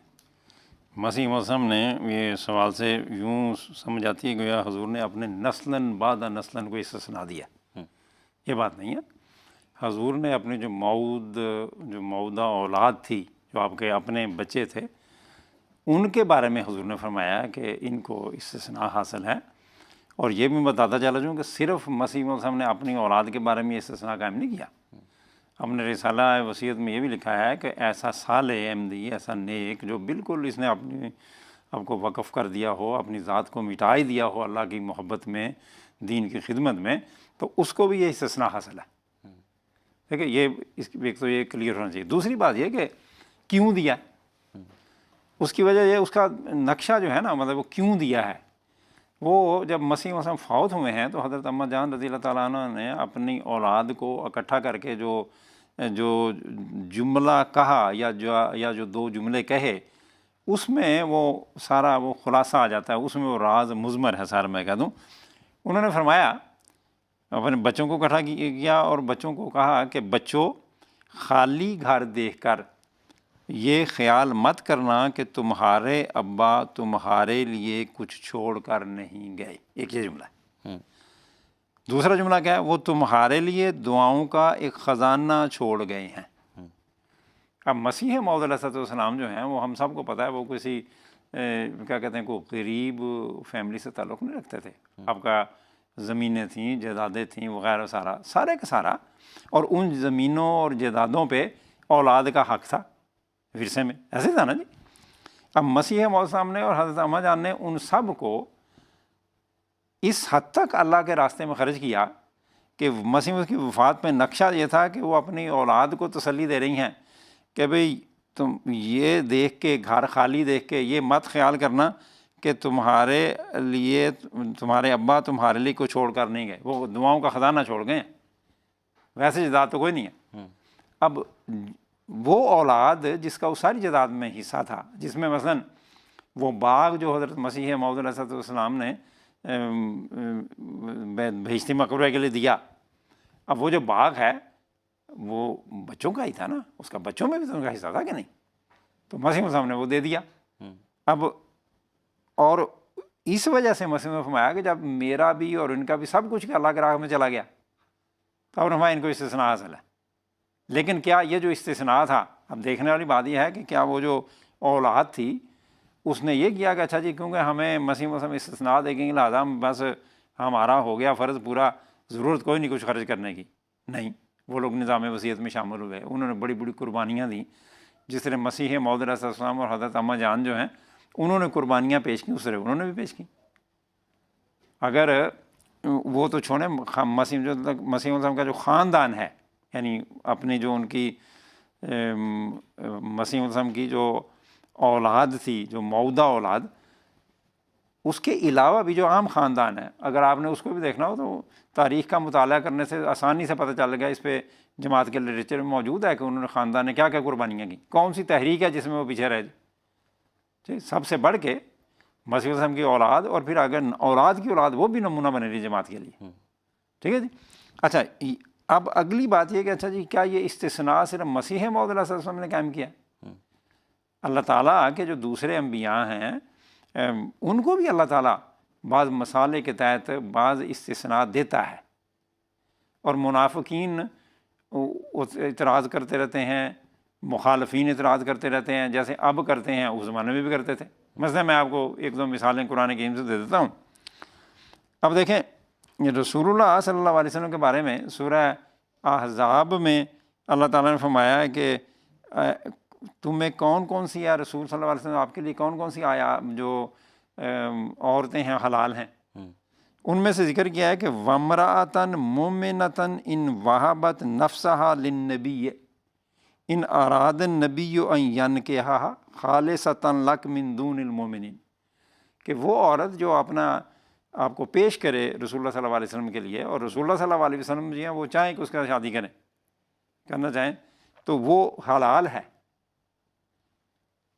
مسیح موسم نے یہ سوال سے یوں سمجھ آتی ہے گویا حضور نے اپنے نسلاً بعد نسلاً کو استثناء دیا، یہ بات نہیں ہے۔ حضور نے اپنے جو موعودہ اولاد تھی، جو آپ کے اپنے بچے تھے، ان کے بارے میں حضور نے فرمایا کہ ان کو استثناء حاصل ہے۔ اور یہ بھی بتاتا چلا جاؤں کہ صرف مسیح موسم نے اپنی اولاد کے بارے میں استثناء قائم نہیں کیا، ہم نے رسالہ وصیت میں یہ بھی لکھا ہے کہ ایسا صالح احمدی، ایسا نیک جو بالکل اس نے آپ کو وقف کر دیا ہو، اپنی ذات کو مٹا ہی دیا ہو اللہ کی محبت میں، دین کی خدمت میں، تو اس کو بھی یہ استثناء حاصل ہے۔ دیکھیں یہ ایک تو یہ کلیئر ہونا چاہیے۔ دوسری بات یہ کہ کیوں دیا، اس کی وجہ یہ اس کا نقشہ جو ہے نا، مطلب وہ کیوں دیا ہے۔ وہ جب مسیح وسلم فوت ہوئے ہیں تو حضرت اماں جان رضی اللہ تعالیٰ عنہ نے اپنی اولاد کو اکٹھا کر کے جو جملہ کہا یا جو دو جملے کہے، اس میں وہ سارا وہ خلاصہ آ جاتا ہے، اس میں وہ راز مضمر ہے سارا، میں کہہ دوں۔ انہوں نے فرمایا، اپنے بچوں کو اکٹھا کیا اور بچوں کو کہا کہ بچوں، خالی گھر دیکھ کر یہ خیال مت کرنا کہ تمہارے ابا تمہارے لیے کچھ چھوڑ کر نہیں گئے، ایک یہ جملہ ہے۔ دوسرا جملہ کیا ہے؟ وہ تمہارے لیے دعاؤں کا ایک خزانہ چھوڑ گئے ہیں۔ اب مسیح موعود علیہ السلام جو ہیں وہ ہم سب کو پتہ ہے وہ کسی کیا کہتے ہیں کوئی غریب فیملی سے تعلق نہیں رکھتے تھے۔ آپ کا زمینیں تھیں، جائیدادیں تھیں وغیرہ، سارے کا سارا، اور ان زمینوں اور جائیدادوں پہ اولاد کا حق تھا ورثے میں، ایسے تھا نا جی۔ اب مسیح موعود صاحب نے اور حضرت اماں جان نے ان سب کو اس حد تک اللہ کے راستے میں خرچ کیا کہ مسیح کی وفات میں نقشہ یہ تھا کہ وہ اپنی اولاد کو تسلی دے رہی ہیں کہ بھئی تم یہ دیکھ کے، گھر خالی دیکھ کے یہ مت خیال کرنا کہ تمہارے لیے تمہارے ابا تمہارے لیے کوئی چھوڑ کر نہیں گئے، وہ دعاؤں کا خزانہ چھوڑ گئے ہیں، ویسے جائیداد تو کوئی نہیں ہے۔ اب وہ اولاد جس کا اس ساری جائیداد میں حصہ تھا، جس میں مثلاً وہ باغ جو حضرت مسیح موعود علیہ السلام نے بہشتی مقبرے کے لیے دیا، اب وہ جو باغ ہے وہ بچوں کا ہی تھا نا، اس کا بچوں میں بھی تو ان کا حصہ تھا کہ نہیں؟ تو مسیح صاحب نے وہ دے دیا۔ اب اور اس وجہ سے مسیح نے فرمایا کہ جب میرا بھی اور ان کا بھی سب کچھ اللہ کے راہ میں چلا گیا تو اب فرمایا ان کو استثناء حاصل ہے. لیکن کیا یہ جو استثناء تھا، اب دیکھنے والی بات یہ ہے کہ کیا وہ جو اولاد تھی اس نے یہ کیا کہ اچھا جی کیونکہ ہمیں مسیح موسم استثناء دے گے لہٰذا ہم بس ہمارا ہو گیا فرض پورا، ضرورت کوئی نہیں کچھ خرچ کرنے کی. نہیں، وہ لوگ نظام وصیت میں شامل ہوئے، انہوں نے بڑی بڑی قربانیاں دیں. جس طرح مسیح موعود علیہ السلام اور حضرت اماں جان جو ہیں انہوں نے قربانیاں پیش کی، اس طرح انہوں نے بھی پیش کی. اگر وہ تو چھوڑیں، مسیح وسلم کا جو خاندان ہے، یعنی اپنی جو ان کی مسیح وسلم کی جو اولاد تھی، جو موعودہ اولاد، اس کے علاوہ بھی جو عام خاندان ہے، اگر آپ نے اس کو بھی دیکھنا ہو تو تاریخ کا مطالعہ کرنے سے آسانی سے پتہ چل گیا، اس پہ جماعت کے لٹریچر میں موجود ہے کہ انہوں نے خاندان نے کیا کیا قربانیاں کی، کون سی تحریک ہے جس میں وہ پیچھے رہ جائے. سب سے بڑھ کے مسیح وسلم کی اولاد، اور پھر اگر اولاد کی اولاد وہ بھی نمونہ بنے رہی جماعت کے لیے. ٹھیک ہے جی. اچھا اب اگلی بات یہ کہ اچھا جی کیا یہ استثناء صرف مسیح موعود علیہ السلام نے قائم کیا؟ اللہ تعالیٰ کے جو دوسرے انبیاء ہیں ان کو بھی اللہ تعالیٰ بعض مسالے کے تحت بعض استثناء دیتا ہے، اور منافقین اعتراض کرتے رہتے ہیں، مخالفین اعتراض کرتے رہتے ہیں، جیسے اب کرتے ہیں اس زمانے میں بھی کرتے تھے. مثلا میں آپ کو ایک دو مثالیں قرآن کریم سے دے دیتا ہوں. اب دیکھیں رسول اللہ صلی اللہ علیہ وسلم کے بارے میں سورہ احزاب میں اللہ تعالیٰ نے فرمایا ہے کہ تمہیں کون کون سی، یا رسول صلی اللہ علیہ وسلم آپ کے لیے کون کون سی آیا جو عورتیں ہیں حلال ہیں. ان میں سے ذکر کیا ہے کہ وَامْرَأَةً مُؤْمِنَةً إِنْ وَهَبَتْ نَفْسَهَا لِلنَّبِيِّ إِنْ أَرَادَ النَّبِيُّ أَنْ يَنْكِحَهَا خَالِصَةً لَكَ مِنْ دُونِ الْمُؤْمِنِينَ، کہ وہ عورت جو اپنا آپ کو پیش کرے رسول اللہ صلی اللہ علیہ وسلم کے لیے، اور رسول اللہ صلی اللہ علیہ وسلم جو ہیں وہ چاہیں کہ اس کا شادی کرنا چاہیں تو وہ حلال ہے.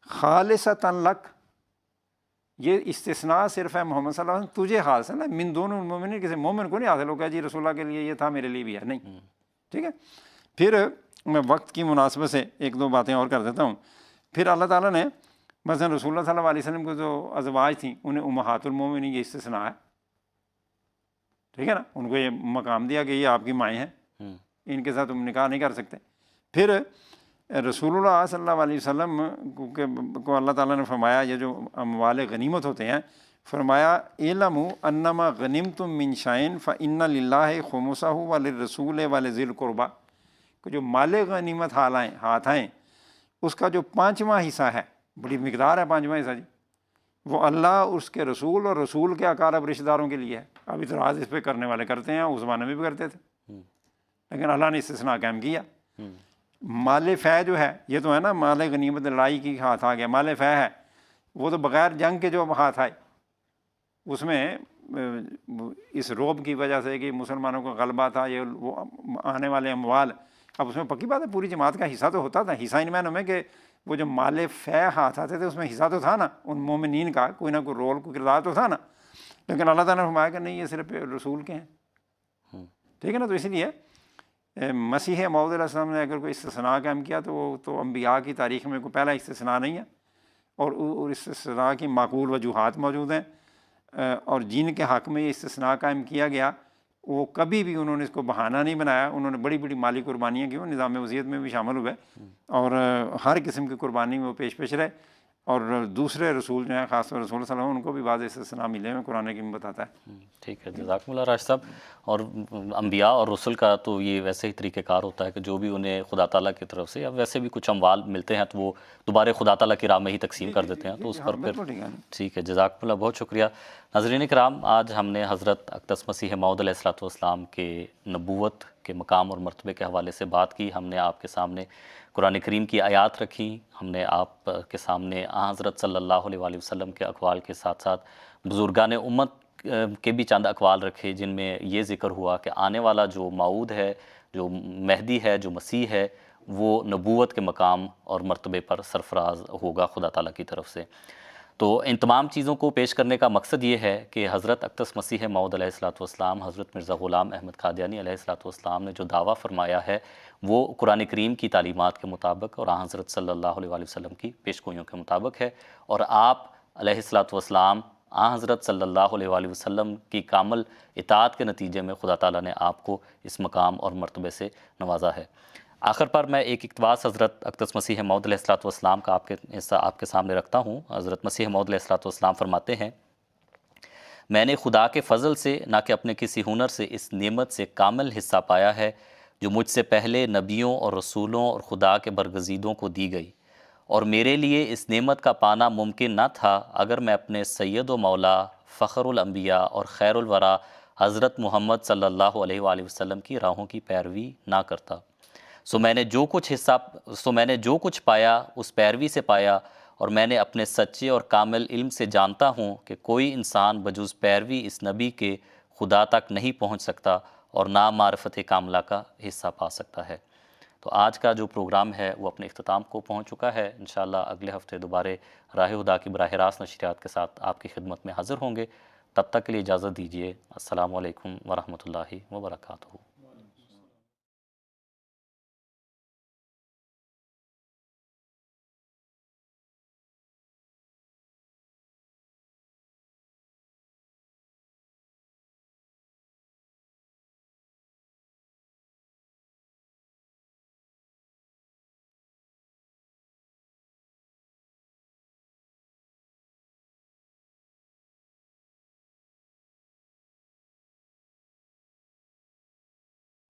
خالصۃ لک، یہ استثناء صرف ہے محمد صلی اللہ علیہ وسلم تجھے حاصل ہے، من دون المؤمنین، کسی مومن کو نہیں حاصل ہوگا جی رسول اللہ کے لیے یہ تھا میرے لیے بھی ہے، نہیں. ٹھیک ہے. پھر میں وقت کی مناسبت سے ایک دو باتیں اور کر دیتا ہوں. پھر اللہ تعالیٰ نے مثلا رسول اللہ صلی اللہ علیہ وسلم کو جو ازواج تھیں انہیں امہات المومنین یہ استثناء ہے. ٹھیک ہے نا، ان کو یہ مقام دیا کہ یہ آپ کی مائیں ہیں، ان کے ساتھ تم نکاح نہیں کر سکتے. پھر رسول اللہ صلی اللہ علیہ وسلم کو اللہ تعالیٰ نے فرمایا یہ جو اموال غنیمت ہوتے ہیں، فرمایا اعلموا انما غنمتم من شیء فإن للہ خمسہ وللرسول ولذی القربى، کہ جو مال غنیمت ہاتھ آئیں اس کا جو 5واں حصہ ہے، بڑی مقدار ہے 5واں حصہ جی، وہ اللہ اس کے رسول اور رسول کے اقارب رشتہ داروں کے لیے ہے. اب اعتراض اس پہ کرنے والے کرتے ہیں، اس زمانے میں بھی کرتے تھے، لیکن اللہ نے استثناء قائم کیا. مال فے جو ہے یہ تو ہے نا، مال غنیمت لڑائی کی ہاتھ آ گیا، مال فے ہے وہ تو بغیر جنگ کے جو ہاتھ آئے، اس میں اس روب کی وجہ سے کہ مسلمانوں کو غلبہ تھا، یہ وہ آنے والے اموال، اب اس میں پکی بات ہے پوری جماعت کا حصہ تو ہوتا تھا. حصہ ان معنوں میں کہ وہ جو مال فے ہاتھ آتے تھے اس میں حصہ تو تھا نا ان مومنین کا، کوئی نہ کوئی رول کوئی کردار تو تھا نا. لیکن اللہ تعالیٰ نے فرمایا کہ نہیں یہ صرف رسول کے ہیں. ٹھیک ہے نا. تو اسی لیے مسیح موعود علیہ السلام نے اگر کوئی استثناء قائم کیا تو وہ تو انبیاء کی تاریخ میں کوئی پہلا استثناء نہیں ہے، اور استثناء کی معقول وجوہات موجود ہیں، اور جن کے حق میں یہ استثناء قائم کیا گیا وہ کبھی بھی انہوں نے اس کو بہانہ نہیں بنایا. انہوں نے بڑی بڑی مالی قربانیاں کی، نظام وصیت میں بھی شامل ہوئے، اور ہر قسم کی قربانی میں وہ پیش رہے. اور دوسرے رسول جو ہیں خاص طور رسول صلی اللہ علیہ وسلم ان کو بھی بعض استثناء ملے ہیں، قرآن کریم بتاتا ہے. ٹھیک ہے، جزاکم اللہ راشد صاحب. اور انبیاء اور رسول کا تو یہ ویسے ہی طریقہ کار ہوتا ہے کہ جو بھی انہیں خدا تعالیٰ کی طرف سے یا ویسے بھی کچھ اموال ملتے ہیں تو وہ دوبارہ خدا تعالیٰ کی راہ میں ہی تقسیم کر دیتے ہیں، تو اس پر پھر ٹھیک ہے. جزاکم اللہ، بہت شکریہ. ناظرین کرام، آج ہم نے حضرت اقدس مسیح موعود علیہ السلام کے نبوت کے مقام اور مرتبے کے حوالے سے بات کی. ہم نے آپ کے سامنے قرآن کریم کی آیات رکھی، ہم نے آپ کے سامنے حضرت صلی اللہ علیہ وآلہ وسلم کے اقوال کے ساتھ ساتھ بزرگان امت کے بھی چند اقوال رکھے، جن میں یہ ذکر ہوا کہ آنے والا جو موعود ہے، جو مہدی ہے، جو مسیح ہے، وہ نبوت کے مقام اور مرتبے پر سرفراز ہوگا خدا تعالیٰ کی طرف سے. تو ان تمام چیزوں کو پیش کرنے کا مقصد یہ ہے کہ حضرت اقدس مسیح موعود علیہ السلام، حضرت مرزا غلام احمد قادیانی علیہ السلام نے جو دعویٰ فرمایا ہے وہ قرآن کریم کی تعلیمات کے مطابق اور حضرت صلی اللہ علیہ وآلہ وسلم کی پیشگوئیوں کے مطابق ہے، اور آپ علیہ الصلوۃ والسلام آن حضرت صلی اللہ علیہ وآلہ وسلم کی کامل اطاعت کے نتیجے میں خدا تعالیٰ نے آپ کو اس مقام اور مرتبے سے نوازا ہے۔ آخر پر میں ایک اقتباس حضرت اقدس مسیح موعود علیہ الصلوۃ والسلام کا آپ کے سامنے رکھتا ہوں۔ حضرت مسیح موعود علیہ الصلوۃ والسلام فرماتے ہیں، میں نے خدا کے فضل سے نہ کہ اپنے کسی ہنر سے اس نعمت سے کامل حصہ پایا ہے جو مجھ سے پہلے نبیوں اور رسولوں اور خدا کے برگزیدوں کو دی گئی، اور میرے لیے اس نعمت کا پانا ممکن نہ تھا اگر میں اپنے سید و مولا فخر الانبیاء اور خیر الورا حضرت محمد صلی اللہ علیہ وآلہ وسلم کی راہوں کی پیروی نہ کرتا۔ سو میں نے جو کچھ پایا اس پیروی سے پایا، اور میں نے اپنے سچے اور کامل علم سے جانتا ہوں کہ کوئی انسان بجز پیروی اس نبی کے خدا تک نہیں پہنچ سکتا اور نہ معرفت کاملہ کا حصہ پا سکتا ہے۔ تو آج کا جو پروگرام ہے وہ اپنے اختتام کو پہنچ چکا ہے۔ انشاءاللہ اگلے ہفتے دوبارہ راہ خدا کی براہ راست نشریات کے ساتھ آپ کی خدمت میں حاضر ہوں گے۔ تب تک کے لیے اجازت دیجیے۔ السلام علیکم ورحمۃ اللہ وبرکاتہ۔